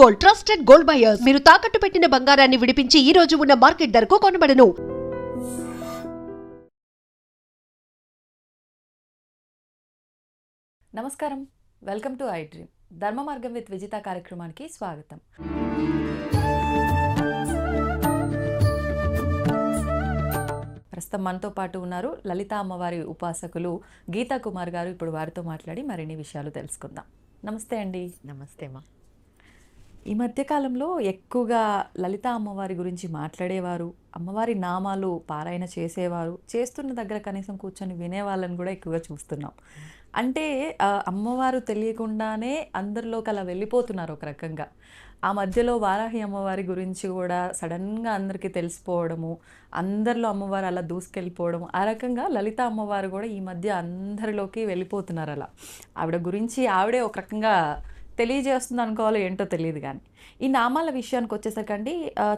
Gold, trusted gold buyers. మీరు తాకట్టు పెట్టిన బంగారాన్ని విడిపించి ఈ రోజు ఉన్న మార్కెట్ ధరకు కొనబడను. నమస్కారం, వెల్కమ్ టు ఐ డ్రీమ్. ధర్మ మార్గం విత్ విజిత కార్యక్రమానికి స్వాగతం. ప్రస్తుతం మనతో పాటు ఉన్నారు లలిత అమ్మవారి ఉపాసకులు గీతా కుమార్ గారు. ఇప్పుడు వారితో మాట్లాడి మరిన్ని విషయాలు తెలుసుకుందాం. నమస్తే అండి. నమస్తే అమ్మా. ఈ మధ్యకాలంలో ఎక్కువగా లలిత అమ్మవారి గురించి మాట్లాడేవారు, అమ్మవారి నామాలు పారాయణ చేసేవారు, చేస్తున్న దగ్గర కనీసం కూర్చొని వినేవాళ్ళని కూడా ఎక్కువగా చూస్తున్నాం. అంటే అమ్మవారు తెలియకుండానే అందరిలోకి అలా వెళ్ళిపోతున్నారు ఒక రకంగా. ఆ మధ్యలో వారాహి అమ్మవారి గురించి కూడా సడన్గా అందరికీ తెలిసిపోవడము, అందరిలో అమ్మవారు అలా దూసుకెళ్ళిపోవడం, ఆ రకంగా లలిత అమ్మవారు కూడా ఈ మధ్య అందరిలోకి వెళ్ళిపోతున్నారు. అలా ఆవిడ గురించి ఆవిడే ఒక రకంగా తెలియజేస్తుంది అనుకోవాలో ఏంటో తెలియదు. కానీ ఈ నామాల విషయానికి వచ్చేసరికండి,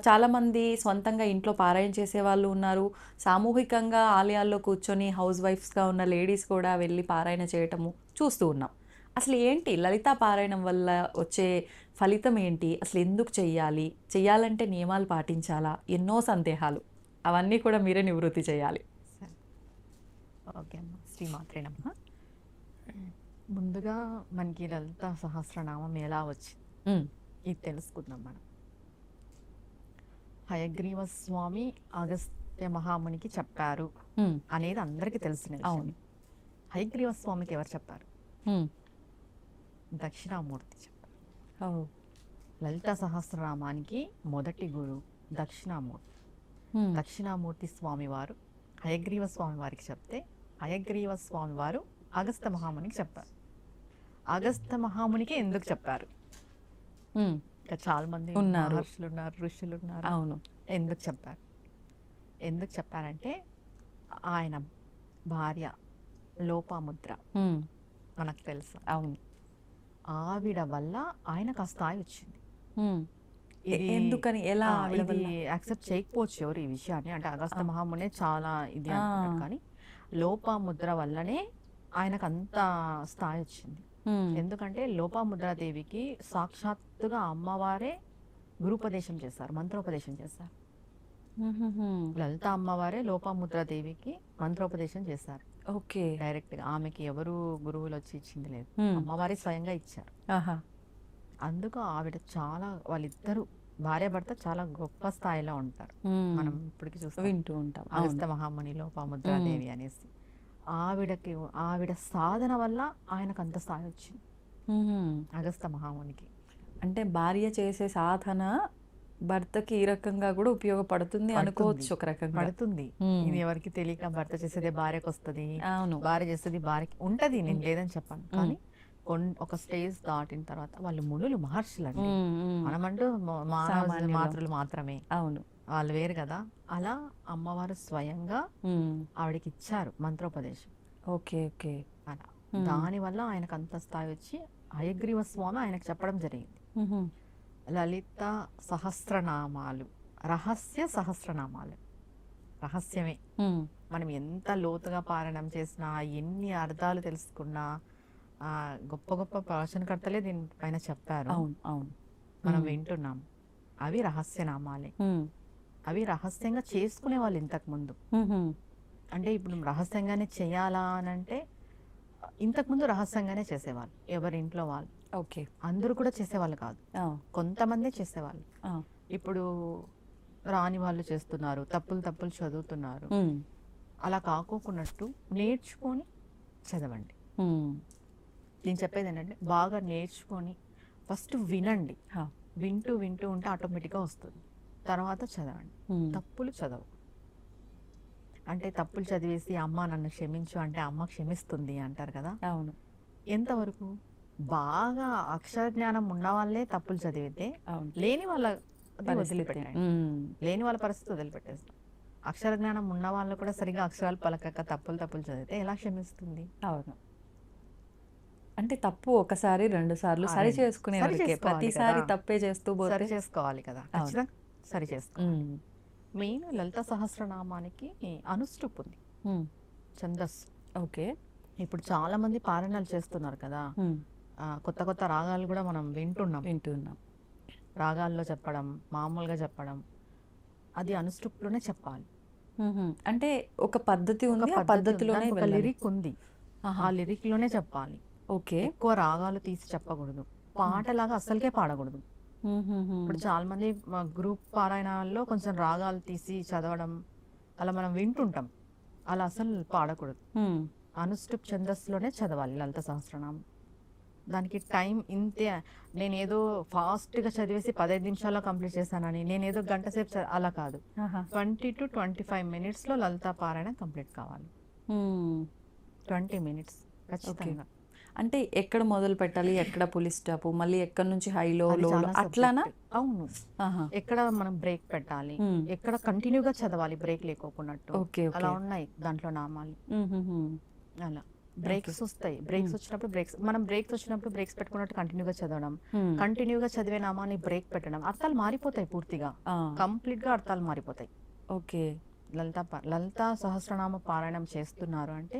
చాలామంది సొంతంగా ఇంట్లో పారాయణ చేసేవాళ్ళు ఉన్నారు, సామూహికంగా ఆలయాల్లో కూర్చొని హౌస్ వైఫ్స్గా ఉన్న లేడీస్ కూడా వెళ్ళి పారాయణ చేయటము చూస్తూ ఉన్నాం. అసలు ఏంటి లలితా పారాయణం వల్ల వచ్చే ఫలితం ఏంటి, అసలు ఎందుకు చెయ్యాలి, చెయ్యాలంటే నియమాలు పాటించాలా, ఎన్నో సందేహాలు, అవన్నీ కూడా మీరే నివృత్తి చేయాలి. ఓకే అమ్మా, శ్రీమాత్రేనమ్మా. ముందుగా మనకి లలిత సహస్రనామం ఎలా వచ్చింది ఇది తెలుసుకుందాం మనం. హయగ్రీవ స్వామి అగస్త్య మహామునికి చెప్పారు అనేది అందరికీ తెలిసిన విషయం. హయగ్రీవ స్వామికి ఎవరు చెప్పారు? దక్షిణామూర్తి చెప్పారు. లలిత సహస్రనామానికి మొదటి గురువు దక్షిణామూర్తి. దక్షిణామూర్తి స్వామి వారు హయగ్రీవ స్వామి వారికి చెప్తే, హయగ్రీవ స్వామి వారు అగస్త్య మహామునికి చెప్పారు. అగస్త్య మహామునికి ఎందుకు చెప్పారు? చాలా మంది మహర్షులు ఉన్నారు, ఋషులు ఉన్నారు. అవును, ఎందుకు చెప్పారు? ఎందుకు చెప్పారంటే, ఆయన భార్య లోపాముద్ర మనకు తెలుసు. అవును, ఆవిడ వల్ల ఆయనకు ఆ స్థాయి వచ్చింది. ఎందుకని, ఎలా ఇది యాక్సెప్ట్ చేయకపోవచ్చు ఎవరు ఈ విషయాన్ని. అంటే అగస్త్య మహామునే చాలా ఇది అంటున్నారు, కానీ లోపాముద్ర వల్లనే ఆయనకు అంత స్థాయి వచ్చింది. ఎందుకంటే లోపాముద్రాదేవికి సాక్షాత్తుగా అమ్మవారే గురుపదేశం చేశారు, మంత్రోపదేశం చేశారు. లలిత అమ్మవారే లోపాముద్రాదేవికి మంత్రోపదేశం చేశారు. ఓకే, డైరెక్ట్ గా. ఆమెకి ఎవరు గురువులు వచ్చి ఇచ్చింది లేదు, అమ్మవారి స్వయంగా ఇచ్చారు. అందుకు ఆవిడ చాలా, వాళ్ళిద్దరు భార్య భర్త చాలా గొప్ప స్థాయిలో ఉంటారు. మనం ఇప్పటికి చూస్తూ వింటూ ఉంటాం అగస్త్య మహాముని లోపాముద్రాదేవి అనేసి. ఆవిడ సాధన వల్ల ఆయనకు అంత స్థాయి వచ్చింది, అగస్త్య మహామునికి. అంటే భార్య చేసే సాధన భర్తకి ఈ రకంగా కూడా ఉపయోగపడుతుంది అనుకోవచ్చు. ఒక రకంగా పడుతుంది. ఇది ఎవరికి తెలియక భర్త చేసేదే భార్యకు వస్తుంది, అవును, భార్య చేసేది భార్యకి ఉంటది. నేను లేదని చెప్పాను, కానీ ఒక స్టేజ్ దాటిన తర్వాత వాళ్ళు మునులు, మహర్షులు అండి. మనమంటూ మాతృలు మాత్రమే. అవును, వాళ్ళు వేరు కదా. అలా అమ్మవారు స్వయంగా ఆవిడకి ఇచ్చారు మంత్రోపదేశం. Okay okay. అలా దానివల్ల ఆయనకు అంత స్థాయి వచ్చి హయగ్రీవ స్వామి ఆయనకు చెప్పడం జరిగింది. లలిత సహస్రనామాలు రహస్య సహస్రనామాలు, రహస్యమే. మనం ఎంత లోతుగా పారాయణం చేసినా, ఎన్ని అర్థాలు తెలుసుకున్నా, గొప్ప గొప్ప ప్రవచనకర్తలే దీనిపైన చెప్పారు. అవును అవును, మనం వింటున్నాం. అవి రహస్యనామాలే. అవి రహస్యంగా చేసుకునే వాళ్ళు ఇంతకు ముందు. అంటే ఇప్పుడు రహస్యంగానే చేయాలా అని అంటే, ఇంతకుముందు రహస్యంగానే చేసేవాళ్ళు ఎవరి ఇంట్లో వాళ్ళు. ఓకే, అందరూ కూడా చేసేవాళ్ళు కాదు, కొంతమందే చేసేవాళ్ళు. ఇప్పుడు రాని వాళ్ళు చేస్తున్నారు, తప్పులు చదువుతున్నారు. అలా కాకోకున్నట్టు నేర్చుకొని చదవండి. నేను చెప్పేది ఏంటంటే, బాగా నేర్చుకొని ఫస్ట్ వినండి. వింటూ ఉంటే ఆటోమేటిక్గా వస్తుంది. తర్వాత చదవండి. తప్పులు చదవు. అంటే తప్పులు చదివేసి అమ్మ నన్ను క్షమించు అంటే అమ్మ క్షమిస్తుంది అంటారు కదా. అవును, ఎంతవరకు? బాగా అక్షర జ్ఞానం ఉన్న వాళ్ళే తప్పులు చదివితే, లేని వాళ్ళ వదిలిపెట్టండి. లేని వాళ్ళ పరిస్థితి వదిలిపెట్టేస్తాం. అక్షర జ్ఞానం ఉన్న వాళ్ళు కూడా సరిగా అక్షరాలు పలకక తప్పులు చదివితే ఎలా క్షమిస్తుంది? అవును. అంటే తప్పు ఒకసారి 2 సార్లు సరి చేసుకునే, ప్రతిసారి తప్పే చేస్తూ సరి చేసుకోవాలి కదా, ఖచ్చితంగా సరి చేసుకోవాలి. మెయిన్ లలిత సహస్రనామానికి అనుష్ఠుప్ ఉంది, ఛందస్సు. ఓకే, ఇప్పుడు చాలా మంది పారాయణాలు చేస్తున్నారు కదా, కొత్త రాగాలు కూడా మనం వింటున్నాం. రాగాల్లో చెప్పడం, మామూలుగా చెప్పడం, అది అనుష్టుప్లోనే చెప్పాలి. అంటే ఒక పద్ధతి ఉంది, ఆ పద్ధతిలోనే దానికి ఒక వెళ్ళాలి. లిరిక్ ఉంది, ఆ లిరిక్ లోనే చెప్పాలి. ఓకే. ఎక్కువ రాగాలు తీసి చెప్పకూడదు, పాటలాగా అస్సలకే పాడకూడదు. ఇప్పుడు చాలా మంది గ్రూప్ పారాయణాల్లో కొంచెం రాగాలు తీసి చదవడం అలా మనం వింటుంటాం, అలా అసలు పాడకూడదు. అనుష్టుప్ ఛందస్సులోనే చదవాలి లలిత సహస్రనామం. దానికి టైం ఇంతే. నేనేదో ఫాస్ట్గా చదివేసి 15 నిమిషాల్లో కంప్లీట్ చేశానని, నేనేదో గంట సేపు అలా కాదు. 20 to 25 minutesలో లలిత పారాయణ కంప్లీట్ కావాలి. 20 minutes ఖచ్చితంగా. అంటే ఎక్కడ మొదలు పెట్టాలి, ఎక్కడ పులి స్టాప్, మళ్ళీ ఎక్కడ నుంచి హైలో అది లో చాలా అట్లానా? subject. అవును. ఎక్కడ మనం బ్రేక్ పెట్టాలి, ఎక్కడ కంటిన్యూగా చదవాలి బ్రేక్ లేకోకున్నట్టు, ఓకే. అలా ఉన్నాయి దాంట్లో నామాలు. అలా బ్రేక్స్ వస్తాయి, బ్రేక్స్ వచ్చినప్పుడు బ్రేక్స్ పెట్టుకున్నట్టు కంటిన్యూగా చదవడం, కంటిన్యూగా చదివే నామాన్ని బ్రేక్ పెట్టడం, అర్థాలు మారిపోతాయి పూర్తిగా, కంప్లీట్ గా అర్థాలు మారిపోతాయి. ఓకే. లలితా సహస్రనామ పారాయణం చేస్తున్నారు అంటే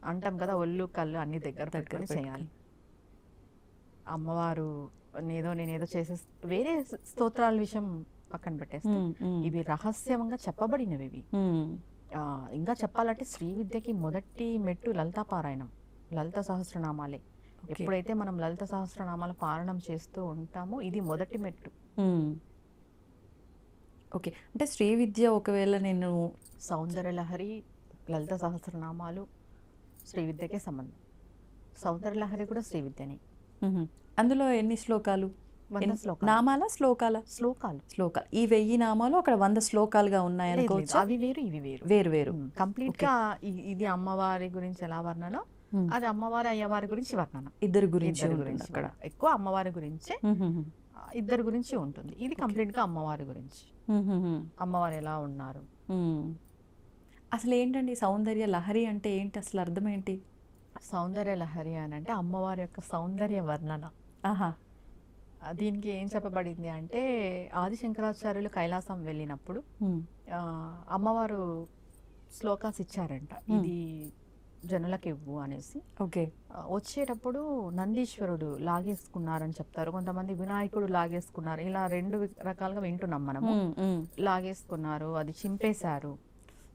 అంటాం కదా, ఒళ్ళు కళ్ళు అన్ని దగ్గర పెట్టుకొని చేయాలి. అమ్మవారు నేనేదో చేసే వేరే స్తోత్రాల విషయం పక్కన పెట్టేస్తే ఇవి రహస్యంగా చెప్పబడినవి ఇవి. ఇంకా చెప్పాలంటే శ్రీ విద్యకి మొదటి మెట్టు లలితా పారాయణం, లలిత సహస్రనామాలే. ఎప్పుడైతే మనం లలిత సహస్రనామాల పారాయణం చేస్తూ ఉంటామో ఇది మొదటి మెట్టు. ఓకే. అంటే శ్రీ విద్య ఒకవేళ నేను సౌందర్యలహరి, లలిత సహస్రనామాలు శ్రీ విద్యకే సంబంధం. సౌందర్యలహరి కూడా శ్రీ విద్యనే. అందులో ఎన్ని శ్లోకాలు? 100 శ్లోకాలు. నామాల శ్లోకాల? శ్లోకాలు. ఈ 1000 నామాలు అక్కడ 100 శ్లోకాలుగా ఉన్నాయి అనుకోవచ్చు. అవి వేరు ఇవి వేరు, వేరు వేరు. కంప్లీట్ గా ఇది అమ్మవారి గురించి ఎలా వర్ణన, అది అమ్మవారి అయ్యవారి గురించి వర్ణన. ఇద్దరు గురించి అక్కడ ఎక్కువ అమ్మవారి గురించే, ఇద్దరు గురించి ఉంటుంది. ఇది కంప్లీట్ గా అమ్మవారి గురించి, అమ్మవారు ఎలా ఉన్నారు. అసలు ఏంటండి సౌందర్య లహరి అంటే ఏంటి, అసలు అర్థం ఏంటి? సౌందర్య లహరి అని అంటే అమ్మవారి యొక్క సౌందర్య వర్ణన. దీనికి ఏం చెప్పబడింది అంటే, ఆది శంకరాచార్యులు కైలాసం వెళ్ళినప్పుడు అమ్మవారు శ్లోకాస్ ఇచ్చారంట, ఇది జనులకు ఇవ్వు అనేసి. ఓకే. వచ్చేటప్పుడు నందీశ్వరుడు లాగేసుకున్నారని చెప్తారు, కొంతమంది వినాయకుడు లాగేసుకున్నారు, ఇలా 2 రకాలుగా వింటున్నాం మనము. లాగేసుకున్నారు, అది చింపేశారు.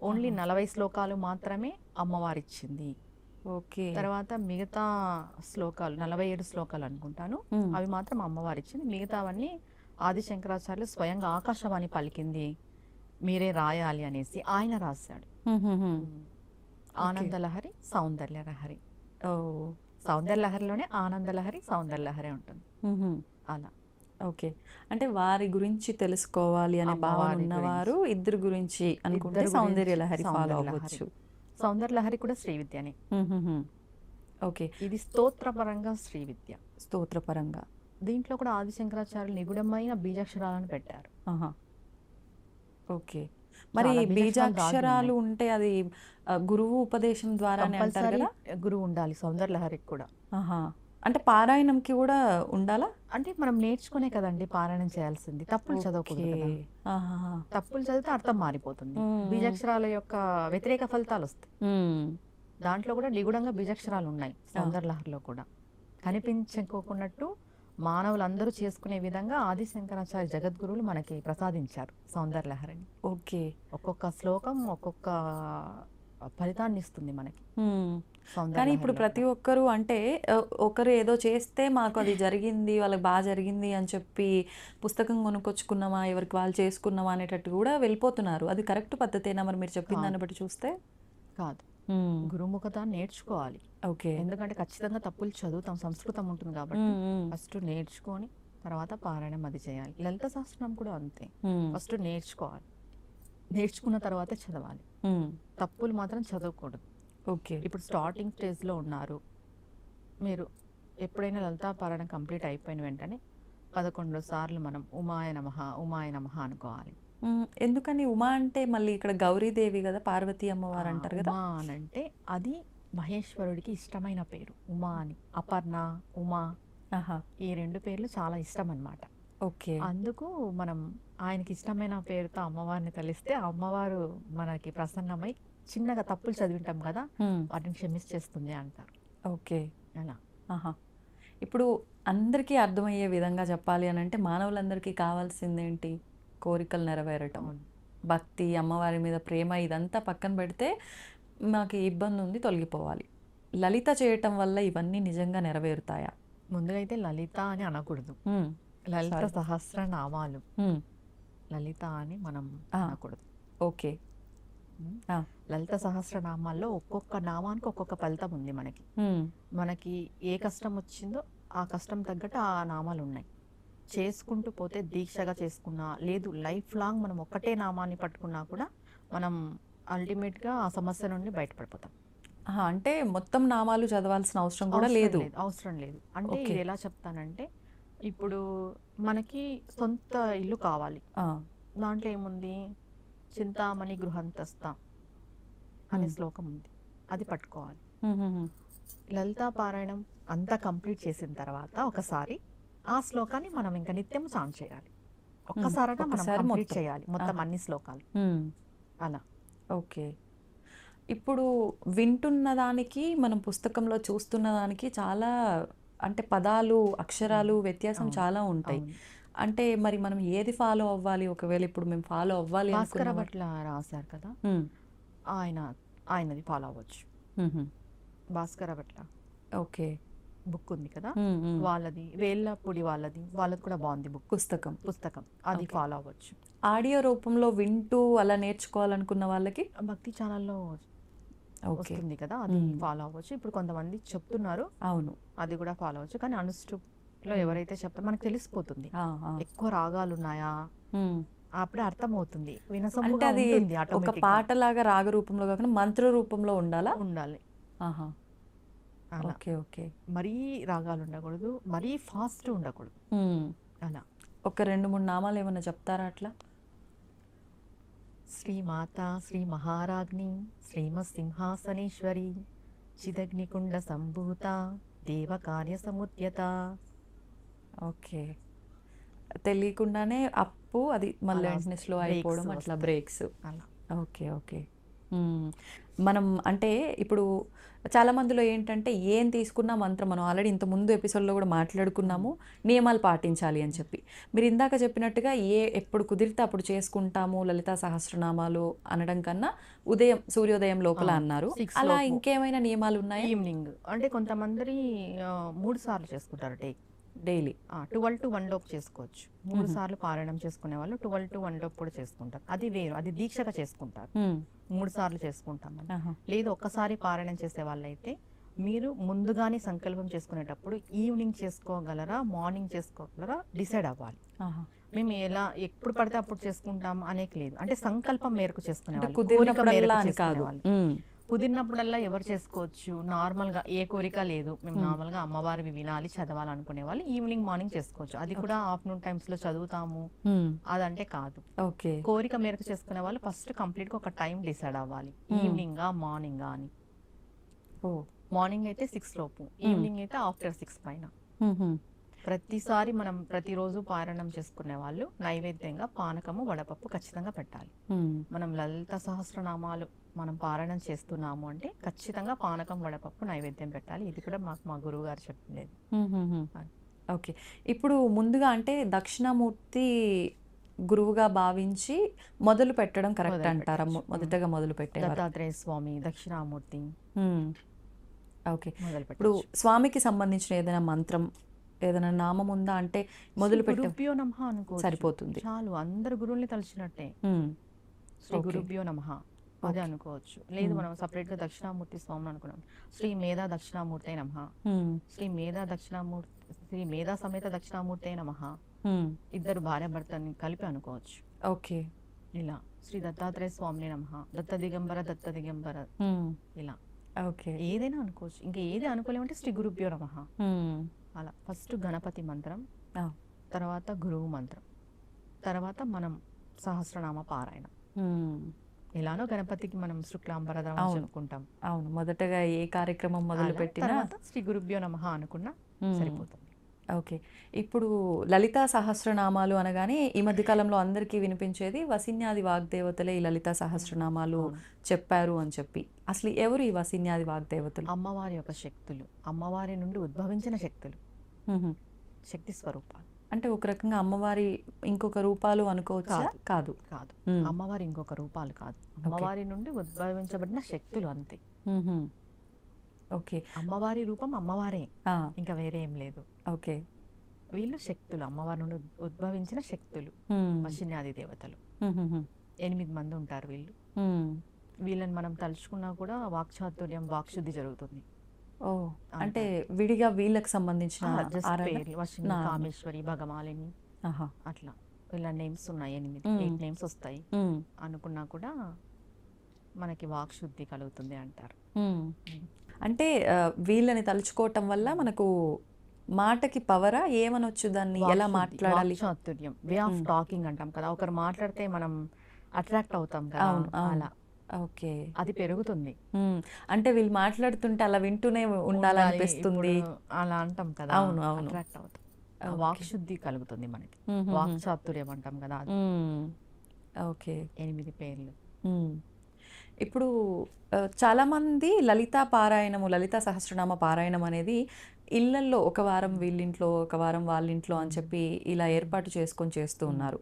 ఓన్లీ 40 శ్లోకాలు మాత్రమే అమ్మవారు ఇచ్చింది. ఓకే. తర్వాత మిగతా శ్లోకాలు 47 శ్లోకాలు అనుకుంటాను, అవి మాత్రం అమ్మవారు ఇచ్చింది. మిగతావన్నీ ఆది శంకరాచార్యులు స్వయంగా ఆకాశవాణి పలికింది, మీరే రాయాలి అనేసి ఆయన రాశాడు. ఆనందలహరి, సౌందర్యలహరి. సౌందర్యలహరిలోనే ఆనందలహరి, సౌందర్యలహరి ఉంటుంది. అలా. ఓకే. అంటే వారి గురించి తెలుసుకోవాలి అనే భావన ఉన్నవారు ఇద్దరు గురించి అనుకుంటే సౌందర్యలహరి ఫాలో అవ్వచ్చు. సౌందర్యలహరి కూడా శ్రీ విద్యనే. ఓకే. ఇది స్తోత్రపరంగా శ్రీ విద్య. స్తోత్రపరంగా దీంట్లో కూడా ఆది శంకరాచార్యులు నిగుడమైన బీజాక్షరాలను పెట్టారు. ఓకే. మరి బీజాక్షరాలు ఉంటే అది గురువు ఉపదేశం ద్వారానే అంటారు కదా? గురువు ఉండాలి సౌందర్యలహరికి కూడా. అంటే పారాయణంకి కూడా ఉండాలా? అంటే మనం నేర్చుకునే కదండి పారాయణం చేయాల్సింది, తప్పులు చదవకూడదు కదా. తప్పులు చదివితే అర్థం మారిపోతుంది, బీజాక్షరాల యొక్క వ్యతిరేక ఫలితాలు వస్తాయి. దాంట్లో కూడా నిగుడంగా బీజాక్షరాలు ఉన్నాయి సౌందర్యలహరిలో కూడా. కనిపించుకోకున్నట్టు మానవులందరూ చేసుకునే విధంగా ఆది శంకరాచార్య జగద్గురువులు మనకి ప్రసాదించారు సౌందర్యలహరిని. ఓకే. ఒక్కొక్క శ్లోకం ఒక్కొక్క ఫలితాన్ని ఇస్తుంది మనకి. కానీ ఇప్పుడు ప్రతి ఒక్కరు అంటే ఒకరు ఏదో చేస్తే మాకు అది జరిగింది, వాళ్ళకి బాగా జరిగింది అని చెప్పి పుస్తకం కొనుక్కొచ్చుకున్నామా, ఎవరికి వాళ్ళు చేసుకున్నామా అనేటట్టు కూడా వెళ్ళిపోతున్నారు. అది కరెక్ట్ పద్ధతేనా మరి మీరు చెప్పిన దాన్ని బట్టి చూస్తే? కాదు, గురుముఖత నేర్చుకోవాలి. ఓకే. ఎందుకంటే ఖచ్చితంగా తప్పులు చదువుతాం, సంస్కృతం ఉంటుంది కాబట్టి ఫస్ట్ నేర్చుకొని తర్వాత పారాయణం అది చేయాలి. లలిత శాస్త్రం కూడా అంతే, ఫస్ట్ నేర్చుకోవాలి, నేర్చుకున్న తర్వాత చదవాలి, తప్పులు మాత్రం చదవకూడదు. ఓకే. ఇప్పుడు స్టార్టింగ్ స్టేజ్లో ఉన్నారు మీరు, ఎప్పుడైనా లలితా పారాయణం కంప్లీట్ అయిపోయిన వెంటనే 11 సార్లు మనం ఉమాయ నమః ఉమాయ నమః అనుకోవాలి. ఎందుకని ఉమా అంటే మళ్ళీ ఇక్కడ గౌరీదేవి కదా, పార్వతీ అమ్మవారు అంటారు కదా? ఉమా అని అంటే అది మహేశ్వరుడికి ఇష్టమైన పేరు. ఉమా అని, అపర్ణ, ఉమా, ఈ 2 పేర్లు చాలా ఇష్టం అన్నమాట. ఓకే. అందుకు మనం ఆయనకి ఇష్టమైన పేరుతో అమ్మవారిని కలిస్తే అమ్మవారు మనకి ప్రసన్నమై చిన్నగా తప్పులు చదివింటాం కదా వాటిని క్షమించేస్తుంది అంటారు. ఓకే. అలా. ఇప్పుడు అందరికీ అర్థమయ్యే విధంగా చెప్పాలి అని అంటే మానవులందరికీ కావాల్సిందేంటి? కోరికలు నెరవేరటం, భక్తి, అమ్మవారి మీద ప్రేమ, ఇదంతా పక్కన పెడితే మాకు ఈ ఇబ్బంది ఉంది తొలగిపోవాలి. లలిత చేయటం వల్ల ఇవన్నీ నిజంగా నెరవేరుతాయా? ముందుగా అయితే లలిత అని అనకూడదు, మ్మ్. లలిత Sorry. సహస్రనామాలు, మ్మ్. లలిత అని మనం ఆ. అనకూడదు. ఓకే. ఉమ్. ఆ. లలిత సహస్రనామాల్లో ఒక్కొక్క నామానికి ఒక్కొక్క ఫలితం ఉంది. మ్మ్. మనకి ఏ కష్టం వచ్చిందో ఆ కష్టం తగ్గట్టు ఆ నామాలు ఉన్నాయి. చేసుకుంటూ పోతే దీక్షగా చేసుకున్నా, లేదు లైఫ్ లాంగ్ మనం ఒక్కటే నామాన్ని పట్టుకున్నా కూడా మనం అల్టిమేట్గా ఆ సమస్య నుండి బయటపడిపోతాం. ఆహా, అంటే మొత్తం నామాలు చదవాల్సిన అవసరం కూడా లేదు. అవసరం లేదు. అంటే Okay. ఇది ఎలా చెప్తానంటే, ఇప్పుడు మనకి సొంత ఇల్లు కావాలి. ఆ. దాంట్లో ఏముంది, చింతామణి గృహంతస్థ అనే Hmm. శ్లోకం ఉంది, అది పట్టుకోవాలి. మ్మ్, మ్మ్, మ్మ్. లలితా పారాయణం అంతా కంప్లీట్ చేసిన తర్వాత ఒకసారి ఆ శ్లోకాన్ని మనం ఇంకా నిత్యం చాంట్ చేయాలి. ఒక్కసారైనా మనం ఒక్కసారి కంప్లీట్ మొత్తం. చేయాలి మొత్తం ఆహా. అన్ని శ్లోకాలు మ్మ్. అలా. ఓకే. ఇప్పుడు వింటున్న దానికి మనం పుస్తకంలో చూస్తున్న దానికి చాలా అంటే పదాలు, అక్షరాలు వ్యత్యాసం అవును. చాలా ఉంటాయి. అవును. అంటే మరి మనం ఏది ఫాలో అవ్వాలి? ఒకవేళ ఇప్పుడు మేము ఫాలో అవ్వాలి భాస్కర అనుకున్నాం. భట్ల రాశారు కదా, ఆయనది ఫాలో అవ్వచ్చు. భాస్కర భట్ల ఓకే. బుక్ ఉంది కదా, మ్మ్, మ్మ్. వాళ్ళది వేళ్ళపూడి వాళ్ళది కూడా బాగుంది బుక్, పుస్తకం, అది Okay. ఫాలో అవ్వచ్చు. ఆడియో రూపంలో వింటూ అలా నేర్చుకోవాలనుకున్న వాళ్ళకి భక్తి ఛానల్లో ఓకే. వస్తుంది కదా, అది మ్మ్. ఫాలో అవ్వచ్చు. ఇప్పుడు కొంతమంది చెప్తున్నారు, అవును. అది కూడా ఫాలో అవ్వచ్చు. కానీ అనుష్ఠుప్లో ఎవరైతే చెప్తారో మనకు తెలిసిపోతుంది ఆ, ఆ. ఎక్కువ రాగాలు ఉన్నాయా, మ్మ్. అప్పుడే అర్థమవుతుంది. అంటే వినసొంపుగా అది ఉంటుంది, ఒక automatic గా పాటలాగా రాగ రూపంలో కాకుండా మంత్ర రూపంలో ఉండాలా? ఉండాలి. ఆహా. అలా ఓకే, ఓకే. మరీ రాగాలు ఉండకూడదు, మరీ ఫాస్ట్ ఉండకూడదు. మ్మ్. అలా. ఒక 2-3 నామాలు ఏమన్నా చెప్తారా అట్లా? శ్రీమాత శ్రీ మహారాజ్ని శ్రీమసింహాసనేశ్వరి చిదగ్నికుండ సంభూత దేవకార్య సముద్యత. ఓకే. తెలియకుండానే అప్పు అది మళ్ళీ అలా వెంటనే స్లో breaks అయిపోవడం, అట్లా వస్తాయి. బ్రేక్స్. అలా ఓకే, ఓకే. మనం అంటే ఇప్పుడు చాలా మందిలో ఏంటంటే ఏం తీసుకున్నా మంత్రం, మనం ఆల్రెడీ ఇంత ముందు ఎపిసోడ్లో కూడా మాట్లాడుకున్నాము నియమాలు పాటించాలి అని చెప్పి. మీరు ఇందాక చెప్పినట్టుగా ఎప్పుడు కుదిరితే అప్పుడు చేసుకుంటాము లలితా సహస్రనామాలు అనడం కన్నా సూర్యోదయం లోపల అన్నారు. 6 అలా లోపు. ఇంకేమైనా నియమాలు ఉన్నాయా? ఈవినింగ్ అంటే కొంతమంది 3 సార్లు చేసుకుంటారు డే. డైలీ 12 to 1 లోపు చేసుకోవచ్చు. 3 సార్లు పారాయణం చేసుకునే వాళ్ళు 12 to 1 లోపు కూడా చేసుకుంటారు. అది వేరు, అది దీక్షగా చేసుకుంటారు. 3 సార్లు చేసుకుంటామని. లేదు ఒక్కసారి పారాయణం చేసే వాళ్ళైతే మీరు ముందుగానే సంకల్పం చేసుకునేటప్పుడు ఈవినింగ్ చేసుకోగలరా, మార్నింగ్ చేసుకోగలరా డిసైడ్ అవ్వాలి. మేము ఎప్పుడు పడితే అప్పుడు చేసుకుంటాం అనేక లేదు. అంటే సంకల్పం మేరకు చేసుకునే వాళ్ళు, కోరిక మేరకు కుదిరినప్పుడల్లా అని చేసుకునే కాదు. వాళ్ళు. కుదిరినప్పుడల్లా ఎవరు చేసుకోవచ్చు. నార్మల్ గా ఏ కోరిక లేదు, మేము నార్మల్ గా అమ్మవారివి వినాలి, చదవాలనుకునే వాళ్ళు ఈవినింగ్ మార్నింగ్ చేసుకోవచ్చు. అది కూడా ఆఫ్టర్నూన్ టైమ్స్ లో చదువుతాము అదంటే కాదు. ఓకే. కోరిక మేరకు చేసుకునే వాళ్ళు ఫస్ట్ కంప్లీట్ గా ఒక టైం డిసైడ్ అవ్వాలి, ఈవినింగ్ మార్నింగ్ అని. ఓ. మార్నింగ్ అయితే 6 లోపు, ఈవినింగ్ అయితే ఆఫ్టర్ 6 పైన. ప్రతిసారి మనం ప్రతిరోజు పారాయణం చేసుకునే వాళ్ళు నైవేద్యంగా పానకము, వడపప్పు ఖచ్చితంగా పెట్టాలి. మనం లలిత సహస్రనామాలు మనం పారాయణం చేస్తున్నాము అంటే ఖచ్చితంగా పానకం, వడపప్పు నైవేద్యం పెట్టాలి. ఇది కూడా మా గురువు గారు చెప్పింది. ఓకే. ఇప్పుడు ముందుగా అంటే దక్షిణామూర్తి గురువుగా భావించి మొదలు పెట్టడం కరెక్ట్ అంటారా? మొదటగా మొదలు పెట్టేవారు దత్తాత్రేయ స్వామి, దక్షిణామూర్తి ఓకే. మొదలు ఇప్పుడు పెట్టాలి. స్వామికి సంబంధించిన ఏదైనా మంత్రం, ఏదైనా నామం ఉందా? అంటే మొదలు పెట్టే గురుభ్యో నమః అనుకో, సరిపోతుంది. చాలు, అందరు గురువుల్ని తలిచినట్టే. శ్రీ Okay. గురుభ్యో నమః అదే అనుకోవచ్చు. లేదు మనం సపరేట్ గా దక్షిణామూర్తి స్వామిని అనుకున్నాం, శ్రీ మేధా దక్షిణామూర్తి నమః, శ్రీ మేధా సమేత దక్షిణామూర్తి నమః. ఇద్దరు భార్య భర్తని కలిపి అనుకోవచ్చు. ఓకే. ఇలా శ్రీ దత్తాత్రేయ స్వామిని నమః, దత్త దిగంబర ఇలా ఓకే. ఏదైనా అనుకోవచ్చు. ఇంకా ఏది అనుకోలేమంటే శ్రీ గురుభ్యో నమః. అలా ఫస్ట్ గణపతి మంత్రం, తర్వాత గురువు మంత్రం, తర్వాత మనం సహస్రనామ పారాయణం. ఎలానో గణపతికి మనం శుక్లాంబరధరం అవును. చెప్పుకుంటాం. అవును, మొదటగా ఏ కార్యక్రమం మొదలు అలా పెట్టినా తర్వాత శ్రీ గురుభ్యో నమః అనుకున్నా సరిపోతుంది. ఓకే. ఇప్పుడు లలితా సహస్రనామాలు అనగానే ఈ మధ్య కాలంలో అందరికీ వినిపించేది వసిన్యాది వాగ్దేవతలే ఈ లలితా సహస్రనామాలు చెప్పారు అని చెప్పి. అసలు ఎవరు ఈ వసిన్యాది వాగ్దేవతలు? అమ్మవారి యొక్క శక్తులు, అమ్మవారి నుండి ఉద్భవించిన శక్తులు. శక్తి స్వరూపాలు. అంటే ఒక రకంగా అమ్మవారి ఇంకొక రూపాలు అనుకోవచ్చా? కాదు. కాదు. కాదు, మ్మ్. అమ్మవారి ఇంకొక రూపాలు కాదు, అమ్మవారి నుండి ఉద్భవించబడిన శక్తులు అంతే. మ్మ్హ్మ్. ఓకే. అమ్మవారి రూపం అమ్మవారే, ఆ, ఇంకా వేరే ఏం లేదు. ఓకే. వీళ్ళు శక్తులు, అమ్మవారి నుండి ఉద్భవించిన శక్తులు, మ్మ్. వశిన్యాది దేవతలు. మ్మ్హ్మ్. 8 మంది ఉంటారు వీళ్ళు. మ్మ్. వీళ్ళని మనం తలుచుకున్నా కూడా వాక్చాతుర్యం, వాక్శుద్ధి జరుగుతుంది. ఓ, అంటే విడిగా వీళ్ళకి సంబంధించిన జస్ట్ ఆరాధన? పేర్లు వశిని, నా- కామేశ్వరి, భగమాలిని, ఆహా. అట్లా వీళ్ళ నేమ్స్ ఉన్నాయి. 8 మ్మ్. నేమ్స్ వస్తాయి. మ్మ్. అనుకున్నా కూడా మనకి వాక్శుద్ధి కలుగుతుంది అంటారు. మ్మ్. అంటే వీళ్ళని తలుచుకోవటం వల్ల మనకు మాటకి పవరా ఏమనొచ్చు, దాన్ని ఎలా వాక్శుద్ధి, మాట్లాడాలి? వాక్చాతుర్యం, వే ఆఫ్ టాకింగ్ అంటాం కదా, ఒకరు మాట్లాడితే మనం అట్రాక్ట్ అవుతాం కదా, అవును, అవును. అలా ఓకే. అది పెరుగుతుంది. మ్మ్. అంటే వీళ్ళు మాట్లాడుతుంటే అలా వింటూనే ఉండాలనిపిస్తుంది. ఇప్పుడు అలా అంటాం కదా, అవును, అవును. అట్రాక్ట్ అవుతాం. ఆ ఓకే. వాక్శుద్ధి కలుగుతుంది మనకి. మ్మ్. వాక్చాతుర్యం అంటాం కదా, అది. మ్మ్. ఓకే. 8 పేర్లు. మ్మ్. ఇప్పుడు చాలామంది లలితా పారాయణము, లలితా సహస్రనామ పారాయణం అనేది ఇళ్ళల్లో ఒక వారం వీళ్ళింట్లో, ఒక వారం వాళ్ళింట్లో అని చెప్పి ఇలా ఏర్పాటు చేసుకొని చేస్తూ ఉన్నారు.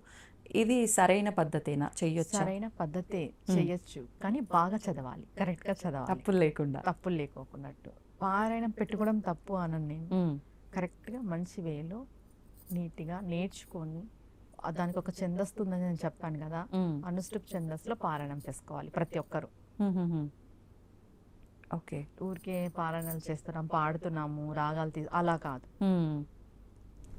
ఇది సరైన పద్ధతేనా? చెయ్యొచ్చా? సరైన పద్ధతే, చెయ్యొచ్చు, కానీ బాగా చదవాలి, కరెక్ట్ గా చదవాలి, తప్పులు లేకుండా. తప్పులు లేకోకున్నట్టు. పారాయణం పెట్టుకోవడం తప్పు అనను నేను. మ్మ్. కరెక్ట్ గా మంచి వేలో నీట్గా నేర్చుకొని దానికి ఒక ఛందస్సు ఉందని నేను చెప్పాను కదా, మ్మ్. అనుష్ఠుప్ ఛందస్సులో పారాయణం చేసుకోవాలి ప్రతి ఒక్కరు. మ్మ్. ఓకే. ఊరికే పారాయణాలు చేస్తున్నాం, పాడుతున్నాము, రాగాలు అలా కాదు. మ్మ్.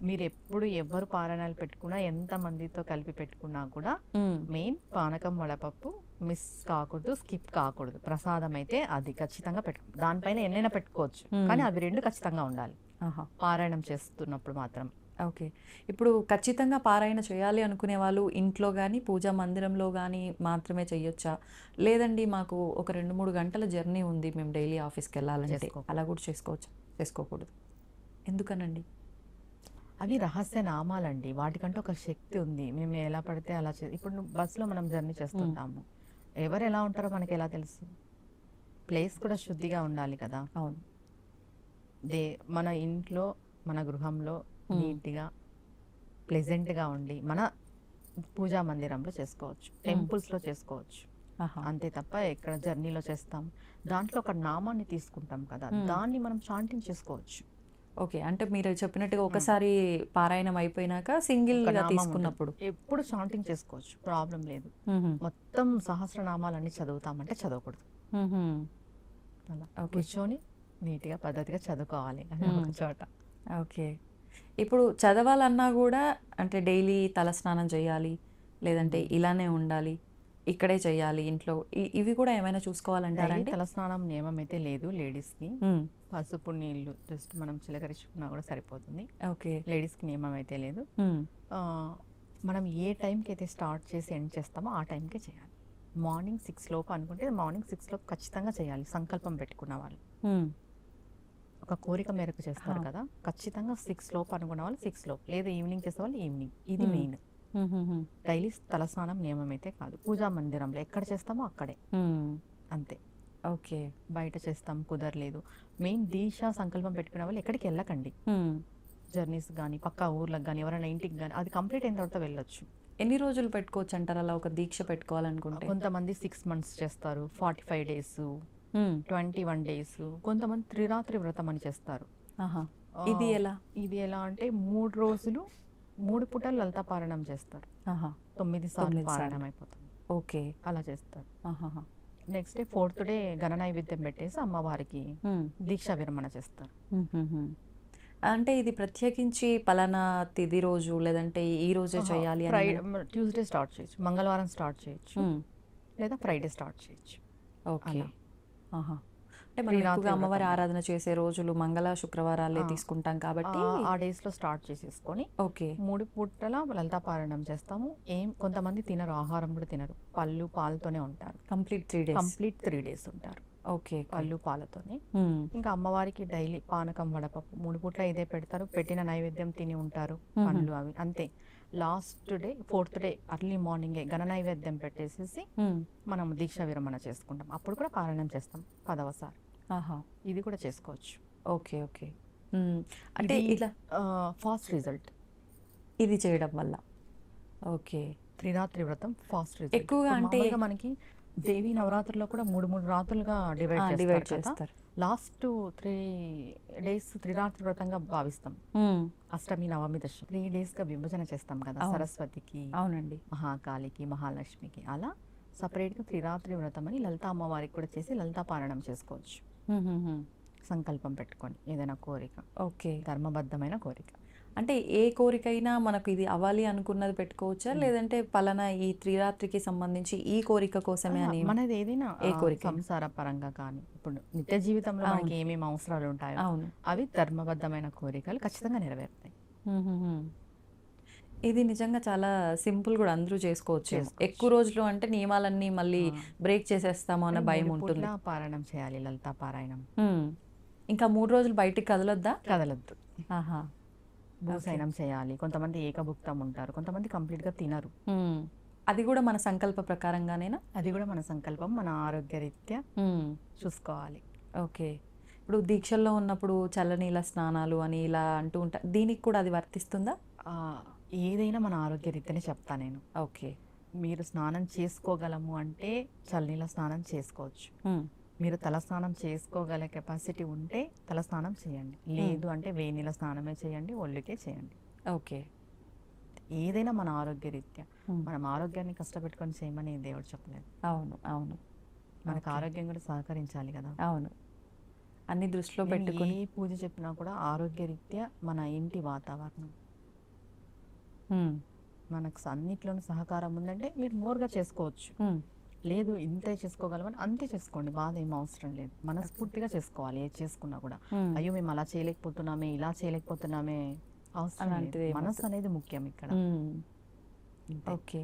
మీరు ఎప్పుడు ఎవరు పారాయణాలు పెట్టుకున్నా, ఎంత మందితో కలిపి పెట్టుకున్నా కూడా మ్మ్. మెయిన్ పానకం వడపప్పు మిస్ కాకూడదు, స్కిప్ కాకూడదు. ప్రసాదం అయితే అది ఖచ్చితంగా దానిపైన ఎన్నైనా పెట్టుకోవచ్చు, కానీ అవి 2 ఖచ్చితంగా ఉండాలి ఆహా. పారాయణం చేస్తున్నప్పుడు మాత్రం. ఓకే. ఇప్పుడు ఖచ్చితంగా పారాయణ చేయాలి అనుకునే వాళ్ళు ఇంట్లో కానీ పూజా మందిరంలో కానీ మాత్రమే చెయ్యొచ్చా? లేదండి మాకు ఒక 2-3 గంటల జర్నీ ఉంది, మేము డైలీ ఆఫీస్కి వెళ్ళాలంటే చేసుకోకూడదు. అలా కూడా చేసుకోవచ్చా? చేసుకోకూడదు. ఎందుకనండి? అవి రహస్య నామాలండి, వాటికంటే ఒక శక్తి ఉంది. మేము ఎలా పడితే అలా ఇప్పుడు బస్సులో మనం జర్నీ చేస్తుంటాము, ఎవరు ఎలా ఉంటారో మనకి ఎలా తెలుసు? ప్లేస్ కూడా శుద్ధిగా ఉండాలి కదా. అవును. మన ఇంట్లో, మన గృహంలో నీట్గా ప్లెజెంట్గా ఉండి మన పూజా మందిరంలో చేసుకోవచ్చు, టెంపుల్స్లో చేసుకోవచ్చు. ఆహా. అంతే తప్ప ఎక్కడ జర్నీలో చేస్తాం, దాంట్లో ఒక నామాన్ని తీసుకుంటాం కదా, దాన్ని మనం చాంటింగ్ చేసుకోవచ్చు. ఓకే. అంటే మీరు చెప్పినట్టుగా ఒకసారి పారాయణం అయిపోయినాక సింగిల్ ఒక గా నామం తీసుకున్నప్పుడు ఉంటుంది. ఎప్పుడు చాంటింగ్ చేసుకోవచ్చు, ప్రాబ్లం లేదు. మ్మ్. మొత్తం సహస్రనామాలన్నీ చదువుతామంటే చదవకూడదు. మ్మ్. అలా ఓకే. కూర్చొని నీట్గా పద్ధతిగా చదువుకోవాలి అని ఒక చోట. ఓకే. ఇప్పుడు చదవాలన్నా కూడా అంటే డైలీ తలస్నానం చేయాలి, లేదంటే ఇలానే ఉండాలి, ఇక్కడే చేయాలి ఇంట్లో, ఇవి కూడా ఏమైనా చూసుకోవాలంటారండి? తలస్నానం నియమం అయితే లేదు లేడీస్కి. మ్మ్. పసుపు నీళ్ళు జస్ట్ మనం చిలకరించుకున్నా కూడా సరిపోతుంది. ఓకే. లేడీస్కి నియమం అయితే లేదు. మ్మ్. ఆ, మనం ఏ టైంకి అయితే స్టార్ట్ చేసి ఎండ్ చేస్తామో ఆ టైంకే చేయాలి. మార్నింగ్ 6 లోపు అనుకుంటే మార్నింగ్ 6 లోపు ఖచ్చితంగా చేయాలి, సంకల్పం పెట్టుకున్న వాళ్ళు. మ్మ్. ఒక కోరిక మేరకు చేస్తారు కదా, ఖచ్చితంగా 6 లోపు అనుకున్న వాళ్ళు 6 లోపు, లేదా ఈవినింగ్ చేసే వాళ్ళు ఈవినింగ్. ఇది మెయిన్. మ్మ్. డైలీ తలస్నానం నియమం అయితే కాదు, పూజా మందిరంలో ఎక్కడ చేస్తామో అక్కడే, మ్మ్. అంతే. ఓకే. బయట చేస్తాం కుదరలేదు, మెయిన్ దీక్ష సంకల్పం పెట్టుకునే వాళ్ళు ఎక్కడికి వెళ్ళకండి. మ్మ్. జర్నీస్ కానీ పక్కా ఊర్లకు కానీ ఎవరైనా ఇంటికి కానీ, అది కంప్లీట్ అయిన తర్వాత వెళ్ళొచ్చు. ఎన్ని రోజులు పెట్టుకోవచ్చు అంటారు అలా ఒక దీక్ష పెట్టుకోవాలనుకుంటే? కొంతమంది 6 months చేస్తారు, 45 days, మ్మ్. 21 days, కొంతమంది త్రిరాత్రి వ్రతం అని చేస్తారు. ఆహా. ఆ, ఇది ఎలా? ఇది ఎలా అంటే 3 రోజులు 3 పూటలు లలితా పారాయణం చేస్తారు. ఆహా. 9 సార్లు 9 పారాయణం సార్లు. అయిపోతుంది, ఓకే. అలా చేస్తారు. ఆహాహా. నెక్స్ట్ డే 4th డే గణ నైవేద్యం పెట్టేసి అమ్మవారికి మ్మ్. దీక్షా విరమణ చేస్తారు. మ్మ్. అంటే ఇది ప్రత్యేకించి పలానా తిది రోజు లేదంటే ఈ రోజే చేయాలి అని ట్యూస్డే స్టార్ట్ చేయొచ్చు, మంగళవారం స్టార్ట్ చేయొచ్చు, మ్మ్. లేదా ఫ్రైడే స్టార్ట్ చేయొచ్చు. ఓకే. అలా. ఆహా. అంటే మనం ఎక్కువగా అమ్మవారి ఆరాధన చేసే రోజులు మంగళ శుక్రవారాలే తీసుకుంటాం కాబట్టి ఆ డేస్ లో స్టార్ట్ చేసేసుకొని ఓకే. 3 పూటల లలితా పారాయణం చేస్తాము. కొంతమంది తినరు, ఆహారం కూడా తినరు, పళ్ళు పాలతోనే ఉంటారు. Complete 3 days. కంప్లీట్ 3 days ఉంటారు ఓకే. పళ్ళు పాలతోనే. మ్మ్. ఇంకా అమ్మవారికి డైలీ పానకం వడపప్పు 3 పూట్ల ఇదే పెడతారు, పెట్టిన నైవేద్యం తిని ఉంటారు, పండ్లు అవి అంతే. Last day 4th day early మార్నింగే గణ నైవేద్యం పెట్టేసేసి మ్మ్. మనం దీక్ష విరమణ చేసుకుంటాం. అప్పుడు కూడా పారాయణం చేస్తాం 10వ సారి. ఆహా. ఇది కూడా చేసుకోవచ్చు. ఓకే. ఓకే. అంటే ఇట్లా ఫాస్ట్ రిజల్ట్. ఇది చేయడం వల్ల. ఓకే. త్రిరాత్రి వ్రతం ఫాస్ట్ రిజల్ట్. ఎక్కువగా అంటే మామూలుగా మనకి దేవి నవరాత్రుల్లో కూడా 3 రాత్రులుగా డివైడ్ డివైడ్ చేస్తారు కదా. చేస్తారు. లాస్ట్ 3 days త్రిరాత్రి వ్రతంగా భావిస్తాం. అష్టమి, నవమి, దశమి 3 days గా విభజన చేస్తాం కదా. అవును. సరస్వతికి, అవునండి. మహాకాళికి, మహాలక్ష్మికి అలా సపరేట్గా త్రిరాత్రి వ్రతం అని లలితా అమ్మవారికి కూడా చేసి లలితా పారాయణం చేసుకోవచ్చు. సంకల్పం పెట్టుకొని ఏదైనా కోరిక, ఓకే. ధర్మబద్ధమైన కోరిక. అంటే ఏ కోరికైనా మనకు ఇది అవ్వాలి అనుకున్నది పెట్టుకోవచ్చా, లేదంటే పలానా ఈ త్రిరాత్రికి సంబంధించి ఈ కోరిక కోసమే అని? మనది ఏదైనా ఏ కోరిక? సంసార పరంగా కానీ ఇప్పుడు నిత్య జీవితంలో మనకి ఏమేమి అవసరాలు ఉంటాయో అవును. అవి ధర్మబద్ధమైన కోరికలు ఖచ్చితంగా నెరవేరుతాయి. ఇది నిజంగా చాలా సింపుల్ కూడా, అందరూ చేసుకోవచ్చు. ఎక్కువ రోజులు అంటే నియమాలన్నీ మళ్ళీ బ్రేక్ చేసేస్తామో అన్న భయం ఉంటుంది. పారాయణం చేయాలి లలితా పారాయణం. ఇంకా 3 రోజులు బయటికి కదలొద్దా? కదలద్దు. ఆహా. భూసైనం చేయాలి. కొంతమంది ఏకభుక్తం ఉంటారు, కొంతమంది కంప్లీట్ గా తినరు. అది కూడా మన సంకల్ప ప్రకారంగానేనా? అది కూడా మన సంకల్పం, మన ఆరోగ్య రీత్యా చూసుకోవాలి. ఓకే. ఇప్పుడు దీక్షల్లో ఉన్నప్పుడు చల్లనీళ్ళ స్నానాలు అని ఇలా అంటూ ఉంటారు, దీనికి కూడా అది వర్తిస్తుందా? ఏదైనా మన ఆరోగ్య రీత్యానే చెప్తా నేను. ఓకే. మీరు స్నానం చేసుకోగలము అంటే చల్లనీళ్ళ స్నానం చేసుకోవచ్చు. మీరు తల స్నానం చేసుకోగల కెపాసిటీ ఉంటే తల స్నానం చేయండి, లేదు అంటే వేడి నీళ్ళ స్నానమే చేయండి, ఒళ్ళుకే చేయండి. ఓకే. ఏదైనా మన ఆరోగ్య రీత్యా. మనం ఆరోగ్యాన్ని కష్టపెట్టుకొని చేయమని దేవుడు చెప్పలేదు. అవును, అవును. మనకు ఆరోగ్యం కూడా సహకరించాలి కదా. అవును. అన్ని దృష్టిలో నేను పెట్టుకుని ఏ పూజ చెప్పినా కూడా ఆరోగ్య రీత్యా మన ఇంటి వాతావరణం మనకు అన్నిట్లోనూ సహకారం ఉందంటే మీరు మోర్గా చేసుకోవచ్చు. లేదు ఇంతే చేసుకోగలమని అంతే చేసుకోండి, బాధ ఏం అవసరం లేదు. మనస్ఫూర్తిగా చేసుకోవాలి ఏది చేసుకున్నా కూడా. అయ్యో మేము అలా చేయలేకపోతున్నామే, ఇలా చేయలేకపోతున్నామే అవసరం లేదు. మనసు అనేది ముఖ్యం ఇక్కడ. ఓకే.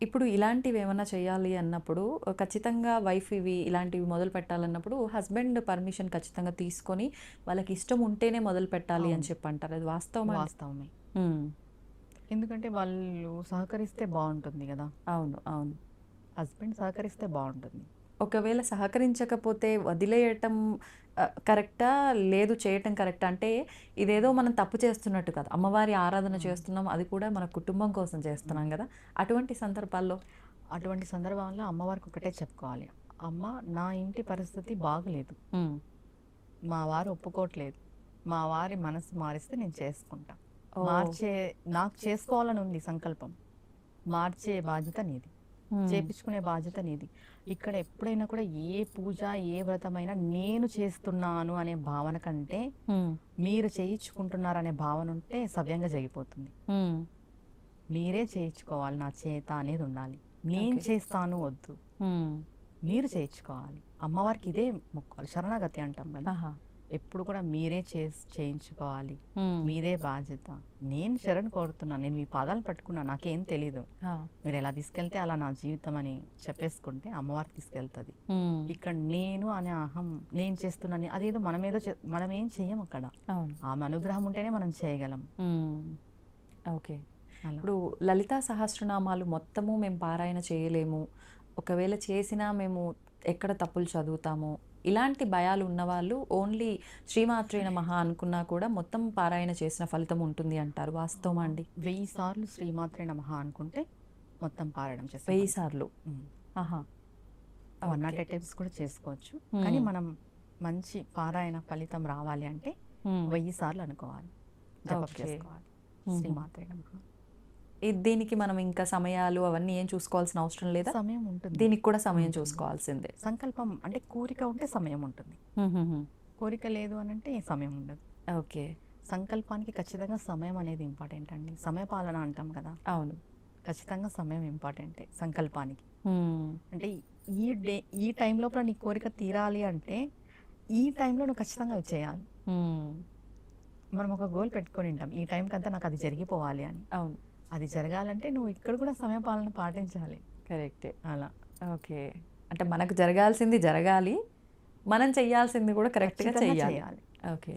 ఇప్పుడు ఇలాంటివి ఏమైనా చేయాలి అన్నప్పుడు ఖచ్చితంగా వైఫ్ ఇలాంటివి మొదలు పెట్టాలన్నప్పుడు హస్బెండ్ పర్మిషన్ ఖచ్చితంగా తీసుకొని వాళ్ళకి ఇష్టం ఉంటేనే మొదలు పెట్టాలి అని చెప్పి అంటారు, అది వాస్తవమే? వాస్తవమే. ఎందుకంటే వాళ్ళు సహకరిస్తే బాగుంటుంది కదా. అవును, అవును. హస్బెండ్ సహకరిస్తే బాగుంటుంది. ఒకవేళ సహకరించకపోతే వదిలేయటం కరెక్టా, లేదు చేయటం కరెక్టా? అంటే ఇదేదో మనం తప్పు చేస్తున్నట్టు కదా, అమ్మవారి ఆరాధన చేస్తున్నాం, అది కూడా మన కుటుంబం కోసం చేస్తున్నాం కదా. అటువంటి సందర్భాల్లో అమ్మవారికి ఒకటే చెప్పుకోవాలి, అమ్మ నా ఇంటి పరిస్థితి బాగలేదు, మా వారు ఒప్పుకోవట్లేదు, మా వారి మనసు మారిస్తే నేను చేసుకుంటా. నాకు చేసుకోవాలని ఉంది సంకల్పం, మార్చే బాధ్యత నీది, చేపించుకునే బాధ్యత నీది. ఇక్కడ ఎప్పుడైనా కూడా ఏ పూజ ఏ వ్రతమైనా నేను చేస్తున్నాను అనే భావన కంటే మీరు చేయించుకుంటున్నారనే భావన ఉంటే సవ్యంగా జరిగిపోతుంది. మీరే చేయించుకోవాలి, నా చేత అనేది ఉండాలి. నేను చేస్తాను వద్దు, మీరు చేయించుకోవాలి. అమ్మవారికి ఇదే మొక్కాలి, శరణాగతి అంటాం కదా. ఎప్పుడు కూడా మీరే చేయించుకోవాలి, మీదే బాధ్యత. నేను శరణ్ కోరుతున్నాను, నేను మీ పాదాలు పట్టుకున్నా, నాకేం తెలీదు, మీరు ఎలా తీసుకెళ్తే అలా నా జీవితం అని చెప్పేసుకుంటే అమ్మవారికి తీసుకెళ్తుంది. ఇక్కడ నేను అనే అహం, నేను చేస్తున్నాను అదేదో మనం ఏం చెయ్యం అక్కడ. ఆమె అనుగ్రహం ఉంటేనే మనం చేయగలం. ఓకే. ఇప్పుడు లలితా సహస్రనామాలు మొత్తము మేము పారాయణ చేయలేము, ఒకవేళ చేసినా మేము ఎక్కడ తప్పులు చదువుతాము, ఇలాంటి భయాలు ఉన్నవాళ్ళు ఓన్లీ శ్రీమాత్రే నమః అనుకున్నా కూడా మొత్తం పారాయణ చేసిన ఫలితం ఉంటుంది అంటారు, వాస్తవమా అండి? 1000 సార్లు శ్రీమాత్రే నమః అనుకుంటే మొత్తం పారాయణం చేస్తాం. 1000 సార్లు? 108 times కూడా చేసుకోవచ్చు. కానీ మనం మంచి పారాయణ ఫలితం రావాలి అంటే 1000 సార్లు అనుకోవాలి, జపం చేసుకోవాలి శ్రీమాత్రే నమః. దీనికి మనం ఇంకా సమయాలు అవన్నీ ఏం చూసుకోవాల్సిన అవసరం లేదా? సమయం ఉంటుంది, దీనికి కూడా సమయం చూసుకోవాల్సిందే. సంకల్పం అంటే కోరిక ఉంటే సమయం ఉంటుంది, కోరిక లేదు అని అంటే సమయం ఉండదు. ఓకే. సంకల్పానికి ఖచ్చితంగా సమయం అనేది ఇంపార్టెంట్ అండి. సమయపాలన అంటాం కదా. అవును, ఖచ్చితంగా సమయం ఇంపార్టెంటే సంకల్పానికి. అంటే ఈ టైం లోపల నీ కోరిక తీరాలి అంటే ఈ టైంలో నువ్వు ఖచ్చితంగా అవి చేయాలి. మనం ఒక గోల్ పెట్టుకొని ఉంటాం, ఈ టైంకి అంతా నాకు అది జరిగిపోవాలి అని. అవును, అది జరగాలంటే నువ్వు ఇక్కడ కూడా సమయపాలన పాటించాలి. కరెక్టే. అలా. ఓకే. అంటే మనకు జరగాల్సింది జరగాలి, మనం చెయ్యాల్సింది కూడా కరెక్ట్గా చెయ్యాలి. ఓకే,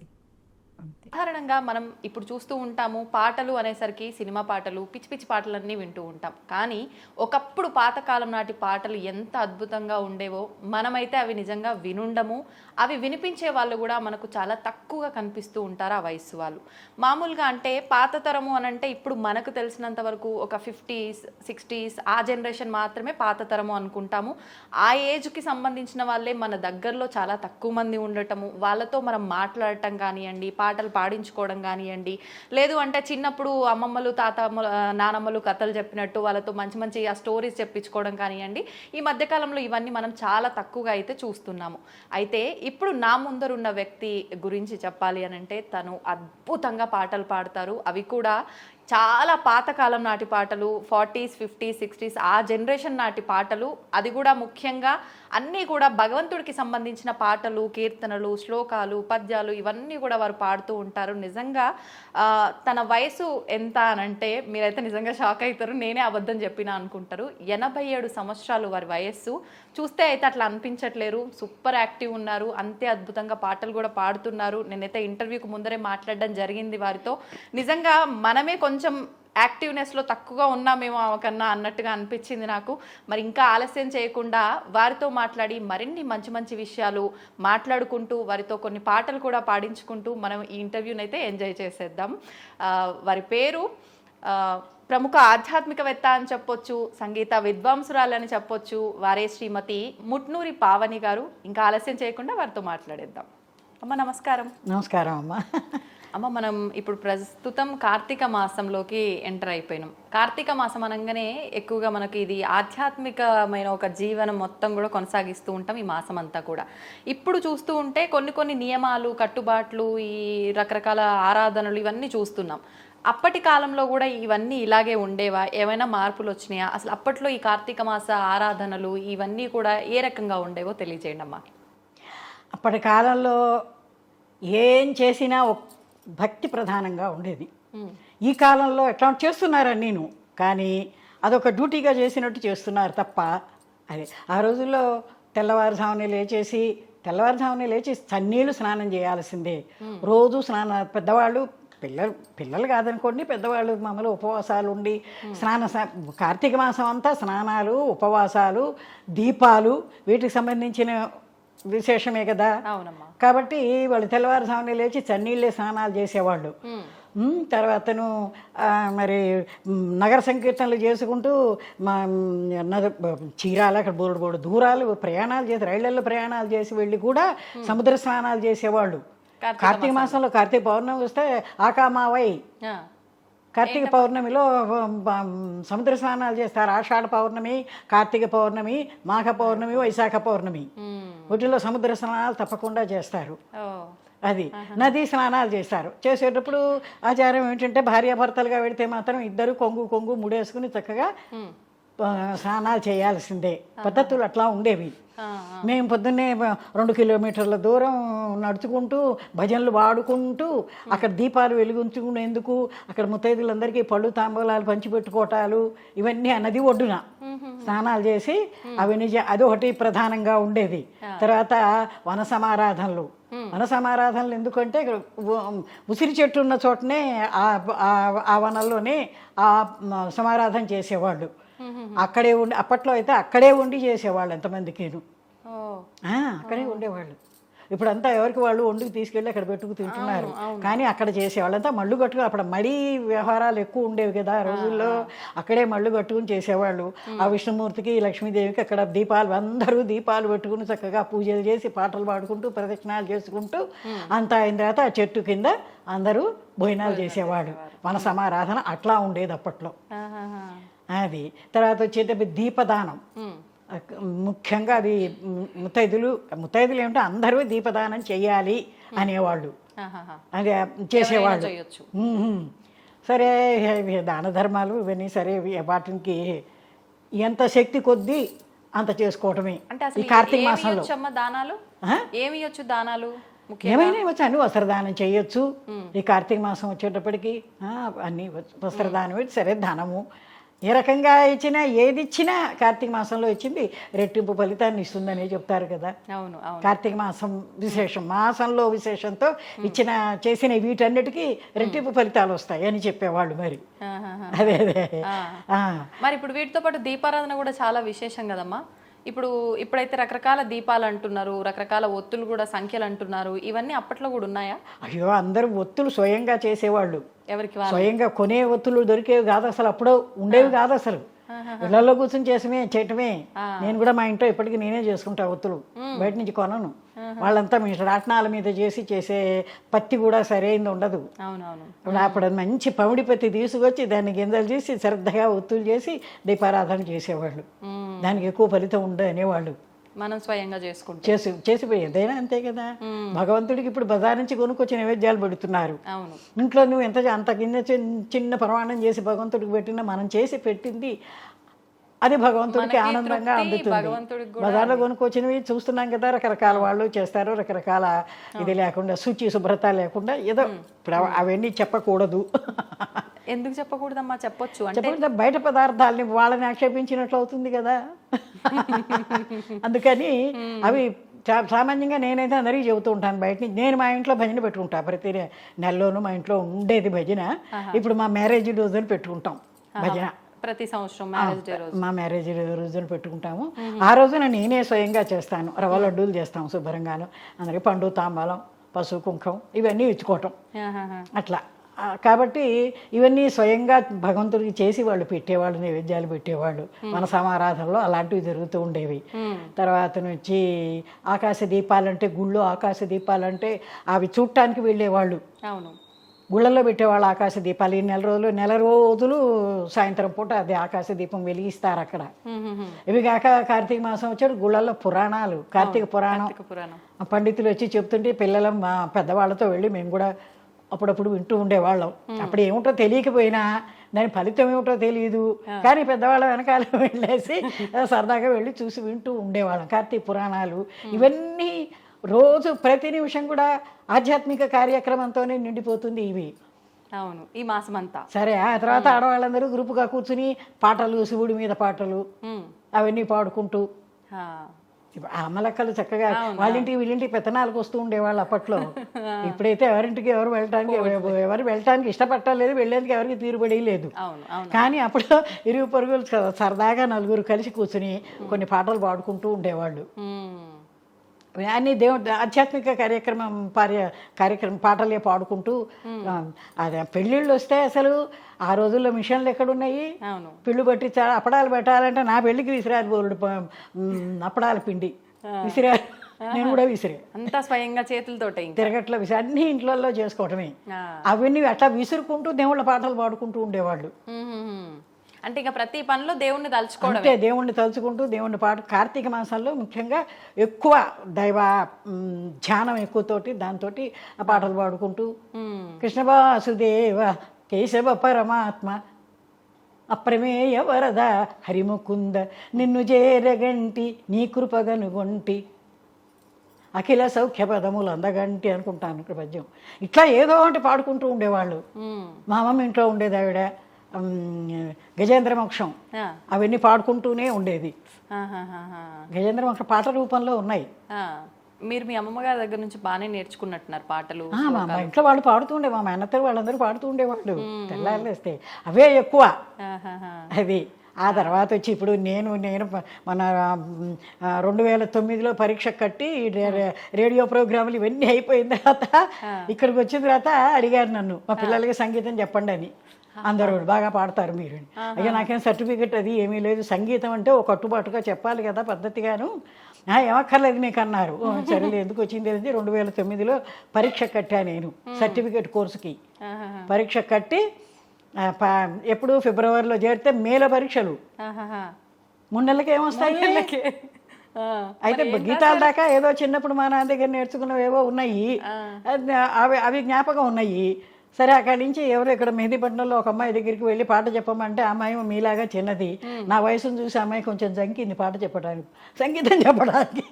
అంతే. సాధారణంగా మనం ఇప్పుడు చూస్తూ ఉంటాము, పాటలు అనేసరికి సినిమా పాటలు, పిచ్చి పిచ్చి పాటలన్నీ వింటూ ఉంటాం. కానీ ఒకప్పుడు పాతకాలం నాటి పాటలు ఎంత అద్భుతంగా ఉండేవో మనమైతే అవి నిజంగా వినుండము. అవి వినిపించే వాళ్ళు కూడా మనకు చాలా తక్కువగా కనిపిస్తూ ఉంటారు ఆ వయస్సు వాళ్ళు. మామూలుగా అంటే పాత తరము అని అంటే ఇప్పుడు మనకు తెలిసినంత వరకు ఒక 50s 60s ఆ జనరేషన్ మాత్రమే పాత తరము అనుకుంటాము. ఆ ఏజ్కి సంబంధించిన వాళ్ళే మన దగ్గరలో చాలా తక్కువ మంది ఉండటము, వాళ్ళతో మనం మాట్లాడటం కానివ్వండి, పాటలు పాడించుకోవడం కానివ్వండి, లేదు అంటే చిన్నప్పుడు అమ్మమ్మలు నానమ్మలు కథలు చెప్పినట్టు వాళ్ళతో మంచి మంచి ఆ స్టోరీస్ చెప్పించుకోవడం కానివ్వండి, ఈ మధ్యకాలంలో ఇవన్నీ మనం చాలా తక్కువగా అయితే చూస్తున్నాము. అయితే ఇప్పుడు నా ముందరున్న వ్యక్తి గురించి చెప్పాలి అని అంటే తను అద్భుతంగా పాటలు పాడతారు. అవి కూడా చాలా పాతకాలం నాటి పాటలు, 40s 50s 60s ఆ జనరేషన్ నాటి పాటలు. అది కూడా ముఖ్యంగా అన్నీ కూడా భగవంతుడికి సంబంధించిన పాటలు, కీర్తనలు, శ్లోకాలు, పద్యాలు ఇవన్నీ కూడా వారు పాడుతూ ఉంటారు. నిజంగా తన వయసు ఎంత అనంటే మీరైతే నిజంగా షాక్ అవుతారు, నేనే అబద్ధం చెప్పినా అనుకుంటారు. 87 సంవత్సరాలు వారి వయస్సు. చూస్తే అయితే అట్లా అనిపించట్లేరు, సూపర్ యాక్టివ్ ఉన్నారు, అంతే అద్భుతంగా పాటలు కూడా పాడుతున్నారు. నేనైతే ఇంటర్వ్యూకి ముందరే మాట్లాడడం జరిగింది వారితో. నిజంగా మనమే కొంచెం యాక్టివ్నెస్లో తక్కువగా ఉన్నామేమో కన్నా అన్నట్టుగా అనిపించింది నాకు. మరి ఇంకా ఆలస్యం చేయకుండా వారితో మాట్లాడి మరిన్ని మంచి మంచి విషయాలు మాట్లాడుకుంటూ వారితో కొన్ని పాటలు కూడా పాడించుకుంటూ మనం ఈ ఇంటర్వ్యూని అయితే ఎంజాయ్ చేసేద్దాం. వారి పేరు ప్రముఖ ఆధ్యాత్మికవేత్త అని చెప్పొచ్చు, సంగీత విద్వాంసురాలని చెప్పొచ్చు. వారే శ్రీమతి ముట్నూరి పావని గారు. ఇంకా ఆలస్యం చేయకుండా వారితో మాట్లాడేద్దాం. అమ్మ నమస్కారం. నమస్కారం అమ్మ. అమ్మ, మనం ఇప్పుడు ప్రస్తుతం కార్తీక మాసంలోకి ఎంటర్ అయిపోయినాం. కార్తీక మాసం అనగానే ఎక్కువగా మనకి ఇది ఆధ్యాత్మికమైన ఒక జీవనం మొత్తం కూడా కొనసాగిస్తూ ఉంటాం ఈ మాసం అంతా కూడా. ఇప్పుడు చూస్తూ ఉంటే కొన్ని నియమాలు, కట్టుబాట్లు, ఈ రకరకాల ఆరాధనలు ఇవన్నీ చూస్తున్నాం. అప్పటి కాలంలో కూడా ఇవన్నీ ఇలాగే ఉండేవా? ఏమైనా మార్పులు వచ్చినాయా? అసలు అప్పట్లో ఈ కార్తీక మాస ఆరాధనలు ఇవన్నీ కూడా ఏ రకంగా ఉండేవో తెలియజేయండి అమ్మా. అప్పటి కాలంలో ఏం చేసినా భక్తి ప్రధానంగా ఉండేది. ఈ కాలంలో ఎట్లా చేస్తున్నారని నేను, కానీ అదొక డ్యూటీగా చేసినట్టు చేస్తున్నారు తప్ప. అదే ఆ రోజుల్లో తెల్లవారుజామునే లేచి చన్నీళ్ళు స్నానం చేయాల్సిందే. రోజు స్నానం, పెద్దవాళ్ళు, పిల్లలు కాదనుకోండి, పెద్దవాళ్ళు మామూలు ఉపవాసాలు ఉండి కార్తీక మాసం అంతా స్నానాలు, ఉపవాసాలు, దీపాలు వీటికి సంబంధించిన విశేషమే కదా. కాబట్టి వాళ్ళు తెల్లవారుజామునే లేచి చన్నీళ్ళే స్నానాలు చేసేవాళ్ళు. తర్వాతను మరి నగర సంకీర్తనలు చేసుకుంటూ చీరాల అక్కడ బోర్డు దూరాలు ప్రయాణాలు చేసి, రైళ్లలో ప్రయాణాలు చేసి వెళ్ళి కూడా సముద్ర స్నానాలు చేసేవాళ్ళు. కార్తీక మాసంలో కార్తీక పౌర్ణమి వస్తే ఆకామావై, కార్తీక పౌర్ణమిలో సముద్ర స్నానాలు చేస్తారు. ఆషాఢ పౌర్ణమి, కార్తీక పౌర్ణమి, మాఘ పౌర్ణమి, వైశాఖ పౌర్ణమి వీటిలో సముద్ర స్నానాలు తప్పకుండా చేస్తారు. అది నదీ స్నానాలు చేస్తారు. చేసేటప్పుడు ఆచారం ఏంటంటే భార్యాభర్తలుగా వెళితే మాత్రం ఇద్దరు కొంగు ముడేసుకుని చక్కగా స్నానాలు చేయాల్సిందే. పద్ధతులు అట్లా ఉండేవి. మేము పొద్దున్నే 2 కిలోమీటర్ల దూరం నడుచుకుంటూ భజనలు పాడుకుంటూ అక్కడ దీపాలు వెలిగించుకునేందుకు అక్కడ ముత్తైదులందరికీ పళ్ళు తాంబూలాలు పంచిపెట్టుకోవటాలు ఇవన్నీ ఆ నది ఒడ్డున స్నానాలు చేసి అది ఒకటి ప్రధానంగా ఉండేది. తర్వాత వన సమారాధనలు ఎందుకంటే ఉసిరి చెట్టు ఉన్న చోటనే ఆ వనంలోనే ఆ సమారాధన చేసేవాళ్ళు. అక్కడే ఉండి, అప్పట్లో అయితే అక్కడే ఉండి చేసేవాళ్ళు ఎంతమందికిను, అక్కడే ఉండేవాళ్ళు. ఇప్పుడంతా ఎవరికి వాళ్ళు వండుకు తీసుకెళ్ళి అక్కడ పెట్టుకు తింటున్నారు. కానీ అక్కడ చేసేవాళ్ళంతా మళ్ళు కట్టుకుని, అప్పుడు మడి వ్యవహారాలు ఎక్కువ ఉండేవి కదా ఆ రోజుల్లో. అక్కడే మళ్ళు కట్టుకుని చేసేవాళ్ళు. ఆ విష్ణుమూర్తికి, లక్ష్మీదేవికి అక్కడ అందరూ దీపాలు పెట్టుకుని చక్కగా పూజలు చేసి పాటలు పాడుకుంటూ ప్రదక్షిణాలు చేసుకుంటూ అంతా అయిన తర్వాత ఆ చెట్టు కింద అందరూ భోజనాలు చేసేవాడు. మన సమారాధన అట్లా ఉండేది అప్పట్లో. అది తర్వాత వచ్చేటప్పుడు దీపదానం. ముఖ్యంగా అది ముత్తైదులు ఏమిటో అందరూ దీపదానం చెయ్యాలి అనేవాళ్ళు. అది చేసేవాళ్ళు. సరే దాన ధర్మాలు ఇవన్నీ సరే, వాటికి ఎంత శక్తి కొద్దీ అంత చేసుకోవటమే. ఈ కార్తీక మాసంలో ఏమైనా ఇవ్వచ్చు, అన్ని వస్త్రదానం చేయొచ్చు. ఈ కార్తీక మాసం వచ్చేటప్పటికి అన్ని వస్త్రదానం సరే, ధనము ఏ రకంగా ఇచ్చినా ఏది ఇచ్చినా కార్తీక మాసంలో ఇచ్చింది రెట్టింపు ఫలితాన్ని ఇస్తుందని చెప్తారు కదా. అవును అవును. కార్తీక మాసం విశేషం, మాసంలో విశేషంతో ఇచ్చిన చేసిన వీటన్నిటికీ రెట్టింపు ఫలితాలు వస్తాయి అని చెప్పేవాళ్ళు. మరి ఆహాహా. అదే అదే ఆ. మరి ఇప్పుడు వీటితో పాటు దీపారాధన కూడా చాలా విశేషం కదమ్మా. ఇప్పుడైతే రకరకాల దీపాలు అంటున్నారు, రకరకాల ఒత్తులు కూడా సంఖ్యలు అంటున్నారు. ఇవన్నీ అప్పట్లో కూడా ఉన్నాయా? అయ్యో, అందరూ ఒత్తులు స్వయంగా చేసేవాళ్ళు. ఎవరికి వాళ్ళు? స్వయంగా కొనే ఒత్తులు దొరికేవి కాదు అసలు, అప్పుడు ఉండేవి కాదు అసలు. ఇళ్లలో కూర్చొని చేయటమే. నేను కూడా మా ఇంట్లో ఇప్పటికీ నేనే చేసుకుంటా ఒత్తులు, బయట నుంచి కొనను. వాళ్ళంతా మీ రాట్నాల మీద చేసే పత్తి కూడా సరైనది ఉండదు. అవునవును. అప్పుడు మంచి పమిడి పత్తి తీసుకొచ్చి దాన్ని గింజలు చేసి శ్రద్ధగా ఒత్తులు చేసి దీపారాధన చేసేవాళ్ళు. దానికి ఎక్కువ ఫలితం ఉండదు అనేవాళ్ళు. మనం స్వయంగా చేసుకుంటాం. చేసిపోయేదైనా అంతే కదా. భగవంతుడికి ఇప్పుడు బజార్ నుంచి కొనుక్కొచ్చి నైవేద్యాలు పెడుతున్నారు. అవును. ఇంట్లో నువ్వు అంత కింద చిన్న ప్రమాణం చేసి భగవంతుడికి పెట్టినా మనం చేసి పెట్టింది అది భగవంతుడికి ఆనందంగా అందుతుంది. బజార్లో కొనుక్కొచ్చినవి చూస్తున్నాం కదా, రకరకాల వాళ్ళు చేస్తారు, రకరకాల ఇది లేకుండా శుభ్రత లేకుండా ఏదో. ఇప్పుడు అవన్నీ చెప్పకూడదు. ఎందుకు చెప్పకూడదమ్మా? చెప్పొచ్చు. చెప్పకుండా బయట పదార్థాలని వాళ్ళని ఆక్షేపించినట్లు అవుతుంది కదా. అందుకని అవి సామాన్యంగా నేనైతే అందరికీ చెబుతూ ఉంటాను. బయట నుంచి నేను మా ఇంట్లో భజన పెట్టుకుంటా. ప్రతి నెలలోనూ మా ఇంట్లో ఉండేది భజన. ఇప్పుడు మా మ్యారేజ్ రోజున పెట్టుకుంటాం భజన. ప్రతి సంవత్సరం మా మ్యారేజ్ రోజున పెట్టుకుంటాము. ఆ రోజున నేనే స్వయంగా చేస్తాను. రవ్వ లడ్డూలు చేస్తాము శుభ్రంగాను. అందరికి పండు, తాంబాలం, పసుపు, కుంకం ఇవన్నీ ఇచ్చుకోవటం అట్లా. కాబట్టి ఇవన్నీ స్వయంగా భగవంతుడికి చేసి వాళ్ళు పెట్టేవాళ్ళు, నైవేద్యాలు పెట్టేవాళ్ళు. మన సమారాధనలో అలాంటివి జరుగుతూ ఉండేవి. తర్వాత నుంచి ఆకాశ దీపాలంటే, గుళ్ళో ఆకాశ దీపాలంటే అవి చూడటానికి వెళ్ళేవాళ్ళు. అవును. గుళ్ళల్లో పెట్టేవాళ్ళు ఆకాశ దీపాలు. ఈ నెల రోజులు సాయంత్రం పూట అది ఆకాశ దీపం వెలిగిస్తారు అక్కడ. ఇవి కాక కార్తీక మాసం వచ్చాడు గుళ్ళల్లో పురాణాలు, కార్తీక పురాణం పండితులు వచ్చి చెప్తుంటే పిల్లల మా పెద్దవాళ్ళతో వెళ్ళి మేము కూడా అప్పుడప్పుడు వింటూ ఉండేవాళ్ళం. అప్పుడు ఏమిటో తెలియకపోయినా దాని ఫలితం ఏమిటో తెలియదు, కానీ పెద్దవాళ్ళ వెనకాల వెళ్ళేసి సరదాగా వెళ్ళి చూసి వింటూ ఉండేవాళ్ళం. కార్తీక పురాణాలు ఇవన్నీ రోజు ప్రతి నిమిషం కూడా ఆధ్యాత్మిక కార్యక్రమంతోనే నిండిపోతుంది ఇవి. అవును, ఈ మాసం అంతా. సరే, ఆ తర్వాత ఆడవాళ్ళందరూ గ్రూపుగా కూర్చుని పాటలు, శివుడి మీద పాటలు అవన్నీ పాడుకుంటూ అమ్మలక్కలు చక్కగా వాళ్ళింటికి వీళ్ళింటికి పెత్తనాలకు వస్తూ ఉండేవాళ్ళు అప్పట్లో. ఇప్పుడైతే ఎవరింటికి ఎవరు వెళ్ళటానికి ఇష్టపట్టలేదు, వెళ్ళేందుకు ఎవరికి తీరుబడి లేదు. కానీ అప్పుడు ఇరుగు పొరుగులు సరదాగా నలుగురు కలిసి కూర్చుని కొన్ని పాటలు పాడుకుంటూ ఉండేవాళ్ళు. అన్ని దేవుడు ఆధ్యాత్మిక కార్యక్రమం పాటలే పాడుకుంటూ. అదే పెళ్ళిళ్ళు వస్తే అసలు ఆ రోజుల్లో మిషన్లు ఎక్కడున్నాయి? పిల్లు పట్టి అప్పడాలు పెట్టాలంటే నా పెళ్ళికి విసిరారు బోరుడు అప్పడాల పిండి విసిరారు. నేను కూడా విసిరే అంతా స్వయంగా చేతులతో తిరగట్ల విసిరి అన్ని ఇంట్లో చేసుకోవటమే. అవన్నీ అట్లా విసురుకుంటూ దేవుళ్ళ పాటలు పాడుకుంటూ ఉండేవాళ్ళు. అంటే ఇక ప్రతి పనిలో దేవుణ్ణి తలుచుకోవడం, అంటే దేవుణ్ణి తలుచుకుంటూ దేవుణ్ణి కార్తీక మాసంలో ముఖ్యంగా ఎక్కువ దైవ ధ్యానం ఎక్కువతోటి దాంతోటి ఆ పాటలు పాడుకుంటూ కృష్ణ వాసుదేవ కేశవ పరమాత్మ అప్రమేయ వరద హరిముకుంద నిన్ను చేరగంటి నీ కృపగనుగొంటి అఖిల సౌఖ్య పదములు అందగంటి అనుకుంటాను ఇక్కడ పద్యం. ఇట్లా ఏదో అంటే పాడుకుంటూ ఉండేవాళ్ళు. మా అమ్మమ్మ ఇంట్లో ఉండేది ఆవిడ గజేంద్ర మోక్షం అవన్నీ పాడుకుంటూనే ఉండేది. గజేంద్ర మోక్షం పాట రూపంలో ఉన్నాయి. మీరు మీ అమ్మమ్మ గారి దగ్గర నుంచి బాగానే నేర్చుకున్నట్టున్నారు పాటలు. మా ఇంట్లో వాళ్ళు పాడుతూ ఉండే, మా మేనత్తలు వాళ్ళందరూ పాడుతూ ఉండేవాళ్ళు. తెల్లారేస్తే అవే ఎక్కువ. అది ఆ తర్వాత వచ్చి ఇప్పుడు నేను మన 2009లో పరీక్ష కట్టి రేడియో ప్రోగ్రాములు ఇవన్నీ అయిపోయిన తర్వాత ఇక్కడికి వచ్చిన తర్వాత అడిగారు నన్ను, మా పిల్లలకి సంగీతం చెప్పండి అని. అందరూ బాగా పాడతారు మీరు. అయ్యా నాకేం సర్టిఫికెట్ అది ఏమీ లేదు, సంగీతం అంటే ఒక కట్టుబాటుగా చెప్పాలి కదా పద్ధతిగాను. ఏమక్కర్లేదు మీకు అన్నారు. సరేలే, ఎందుకు వచ్చింది అనేది 2009లో పరీక్ష కట్టా నేను సర్టిఫికెట్ కోర్సుకి. పరీక్ష కట్టి ఎప్పుడు ఫిబ్రవరిలో చేరితే మేలో పరీక్షలు 3 నెలలకి ఏమొస్తాయి. అయితే గీతాల దాకా ఏదో చిన్నప్పుడు మా నాన్న దగ్గర నేర్చుకున్నవేవో ఉన్నాయి, అవి జ్ఞాపకం ఉన్నాయి. సరే, అక్కడి నుంచి ఎవరు ఇక్కడ మెహదీపట్నంలో ఒక అమ్మాయి దగ్గరికి వెళ్ళి పాట చెప్పమంటే ఆ అమ్మాయి మీలాగా చిన్నది, నా వయసును చూసి అమ్మాయి కొంచెం జంకింది పాట చెప్పడానికి, సంగీతం చెప్పడానికి.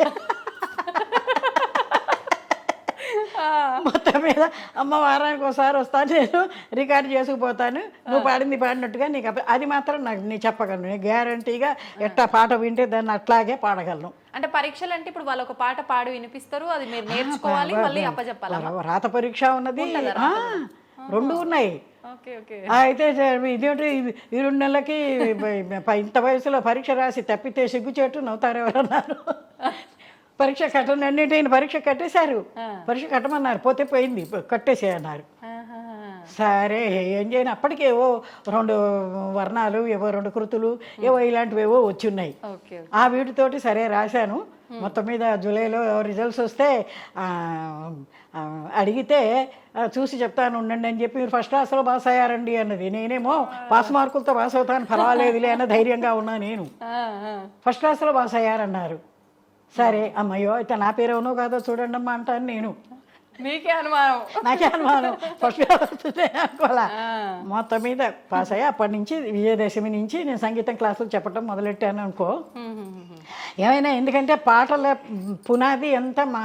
మొత్తం మీద అమ్మ వారానికి ఒకసారి వస్తాను, నేను రికార్డ్ చేసుకుపోతాను, నువ్వు పాడింది పాడినట్టుగా నీకు అది మాత్రం నాకు నేను చెప్పగలను. నేను గ్యారంటీగా ఎట్టా పాట వింటే దాన్ని అట్లాగే పాడగలను. అంటే పరీక్షలు అంటే ఇప్పుడు వాళ్ళు ఒక పాట పాడి వినిపిస్తారు, అది మీరు నేర్చుకోవాలి, మళ్ళీ అప్పచెప్పాలా? రాత పరీక్ష ఉన్నది, రెండు ఉన్నాయి. Okay okay. అయితే ఇదేంటి ఈ 2 నెలలకి ఇంత వయసులో పరీక్ష రాసి తప్పితే సిగ్గుచేటు నవ్వుతారు ఎవరన్నారు. పరీక్ష కట్టండి అన్నింటిని పరీక్ష కట్టేశారు, పరీక్ష కట్టమన్నారు, పోతే పోయింది కట్టేసే అన్నారు. సరే ఏం చేయను, అప్పటికి ఏవో 2 వర్ణాలు, ఏవో 2 కృతులు, ఏవో ఇలాంటివి ఏవో వచ్చి ఉన్నాయి. ఆ వీటితోటి సరే రాశాను. మొత్తం మీద జూలైలో రిజల్ట్స్ వస్తే అడిగితే చూసి చెప్తాను ఉండండి అని చెప్పి, మీరు ఫస్ట్ క్లాస్లో పాస్ అయ్యారండి అన్నది. నేనేమో పాస్ మార్కులతో పాస్ అవుతాను, పర్వాలేదులే అన్న ధైర్యంగా ఉన్నా. నేను ఫస్ట్ క్లాస్లో పాస్ అయ్యారన్నారు. సరే అమ్మయ్యో అయితే నా పేరేమో కాదో చూడండి అమ్మా అంటాను నేను. మీకే అనుమానం? నాకే అనుమానం, ఫస్ట్ వస్తుంది అనుకోవాలా. మొత్తం మీద పాస్ అయ్యా. అప్పటి నుంచి విజయదశమి నుంచి నేను సంగీతం క్లాసులు చెప్పడం మొదలెట్టాను అనుకో. ఏమైనా ఎందుకంటే పాటల పునాది అంతా మా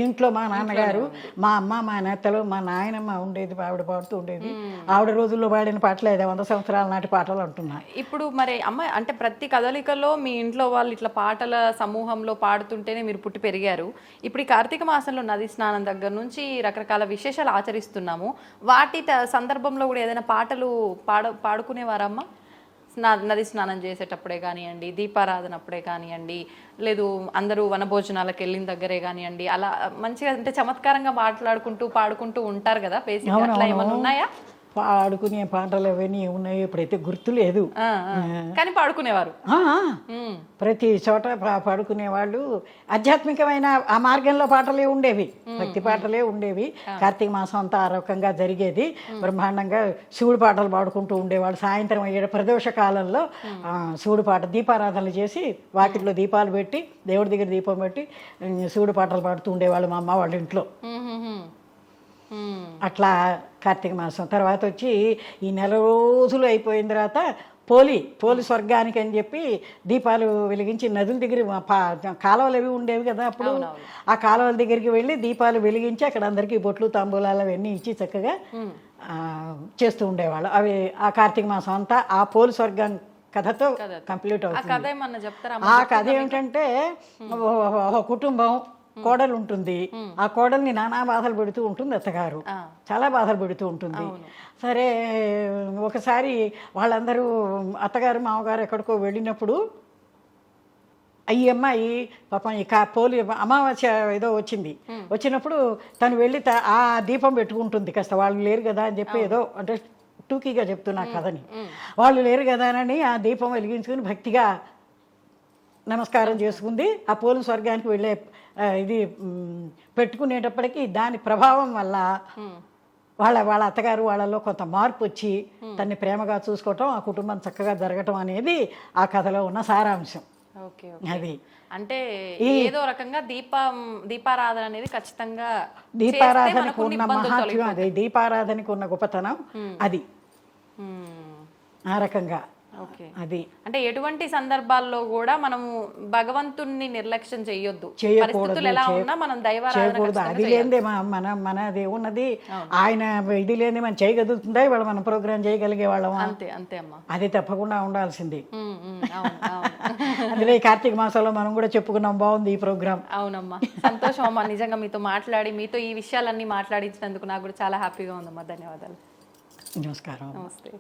ఇంట్లో మా నాన్నగారు, మా అమ్మ, మా నేతలు, మా నాయనమ్మ ఉండేది, ఆవిడ పాడుతూ ఉండేది. ఆవిడ రోజుల్లో పాడిన పాటలు 100 సంవత్సరాల నాటి పాటలు అంటున్నా. ఇప్పుడు మరి అమ్మ అంటే ప్రతి కదలికలో మీ ఇంట్లో వాళ్ళు ఇట్లా పాటల సమూహంలో పాడుతుంటేనే మీరు పుట్టి పెరిగారు. ఇప్పుడు ఈ కార్తీక మాసంలో నది స్నానం దగ్గర నుంచి రకరకాల విశేషాలు ఆచరిస్తున్నాము. వాటి సందర్భంలో కూడా ఏదైనా పాటలు పాడుకునేవారమ్మా? నది స్నానం చేసేటప్పుడే కానివ్వండి, దీపారాధన అప్పుడే కానివ్వండి, లేదు అందరూ వనభోజనాలకు వెళ్ళిన దగ్గరే కానివ్వండి, అలా మంచిగా అంటే చమత్కారంగా మాట్లాడుకుంటూ పాడుకుంటూ ఉంటారు కదా బేసిక్. అట్లా ఏమైనా ఉన్నాయా? పాడుకునే పాటలు అవన్నీ ఉన్నాయి, ఇప్పుడైతే గుర్తు లేదు, కానీ పాడుకునేవారు. ప్రతి చోట పాడుకునే వాళ్ళు. ఆధ్యాత్మికమైన ఆ మార్గంలో పాటలే ఉండేవి, భక్తి పాటలే ఉండేవి. కార్తీక మాసం అంతా ఆ రకంగా జరిగేది. బ్రహ్మాండంగా శివుడు పాటలు పాడుకుంటూ ఉండేవాళ్ళు. సాయంత్రం అయ్యే ప్రదోష కాలంలో శివుడు పాట దీపారాధనలు చేసి వాకిట్లో దీపాలు పెట్టి, దేవుడి దగ్గర దీపం పెట్టి శివుడు పాటలు పాడుతూ ఉండేవాళ్ళు మా అమ్మ వాళ్ళ ఇంట్లో. అట్లా కార్తీక మాసం తర్వాత వచ్చి ఈ 4 రోజులు అయిపోయిన తర్వాత పోలి స్వర్గానికి అని చెప్పి దీపాలు వెలిగించి నదుల దగ్గర కాలువలు అవి ఉండేవి కదా అప్పుడు. ఆ కాలువల దగ్గరికి వెళ్ళి దీపాలు వెలిగించి అక్కడ అందరికీ బొట్లు తాంబూలాలు అవన్నీ ఇచ్చి చక్కగా చేస్తూ ఉండేవాళ్ళు. అవి ఆ కార్తీక మాసం అంతా ఆ పోలి స్వర్గం కథతో కంప్లీట్ అవుతుంది. ఆ కథ ఏమిటంటే ఒక కుటుంబం, కోడలు ఉంటుంది. ఆ కోడల్ని నానా బాధలు పెడుతూ ఉంటుంది అత్తగారు, చాలా బాధలు పెడుతూ ఉంటుంది. సరే ఒకసారి వాళ్ళందరూ అత్తగారు మామగారు ఎక్కడికో వెళ్ళినప్పుడు ఈ అమ్మాయి పాపం ఈ పోలి అమావాస్య ఏదో వచ్చినప్పుడు తను వెళ్ళి ఆ దీపం పెట్టుకుంటుంది. కాస్త వాళ్ళు లేరు కదా అని చెప్పి ఏదో అంటే టూకీగా చెప్తున్నా కథని. వాళ్ళు లేరు కదా అని ఆ దీపం వెలిగించుకుని భక్తిగా నమస్కారం చేసుకుంది. ఆ పోలి స్వర్గానికి వెళ్ళే ఇది పెట్టుకునేటప్పటికీ దాని ప్రభావం వల్ల వాళ్ళ అత్తగారు వాళ్ళలో కొంత మార్పు వచ్చి తన్ని ప్రేమగా చూసుకోవటం, ఆ కుటుంబం చక్కగా జరగటం అనేది ఆ కథలో ఉన్న సారాంశం. అది అంటే ఏదో రకంగా దీపారాధన అనేది ఖచ్చితంగా దీపారాధనకు ఉన్న మహాత్మ్యం, అది దీపారాధనకు ఉన్న గొప్పతనం అది. ఆ రకంగా అది అంటే ఎటువంటి సందర్భాల్లో కూడా మనము భగవంతుణ్ణి నిర్లక్ష్యం చేయొద్దు. పరిస్థితులు ఎలా ఉన్నా మనం దైవారాధన అది లేదే మనది ఉన్నది. ఆయన ఇది లేని మనం చేయగలుగుతుందా ఇవాళ మనం ప్రోగ్రామ్ చేయగలిగే వాళ్ళం. అంతే అంతే అమ్మా, అది తప్పకుండా ఉండాల్సింది. అందులో ఈ కార్తీక మాసంలో మనం కూడా చెప్పుకున్నాం, బాగుంది ఈ ప్రోగ్రామ్. అవునమ్మా, సంతోషం అమ్మా. నిజంగా మీతో మాట్లాడి, మీతో ఈ విషయాలన్నీ మాట్లాడించినందుకు నాకు కూడా చాలా హ్యాపీగా ఉందమ్మా. ధన్యవాదాలు. నమస్కారం. నమస్తే.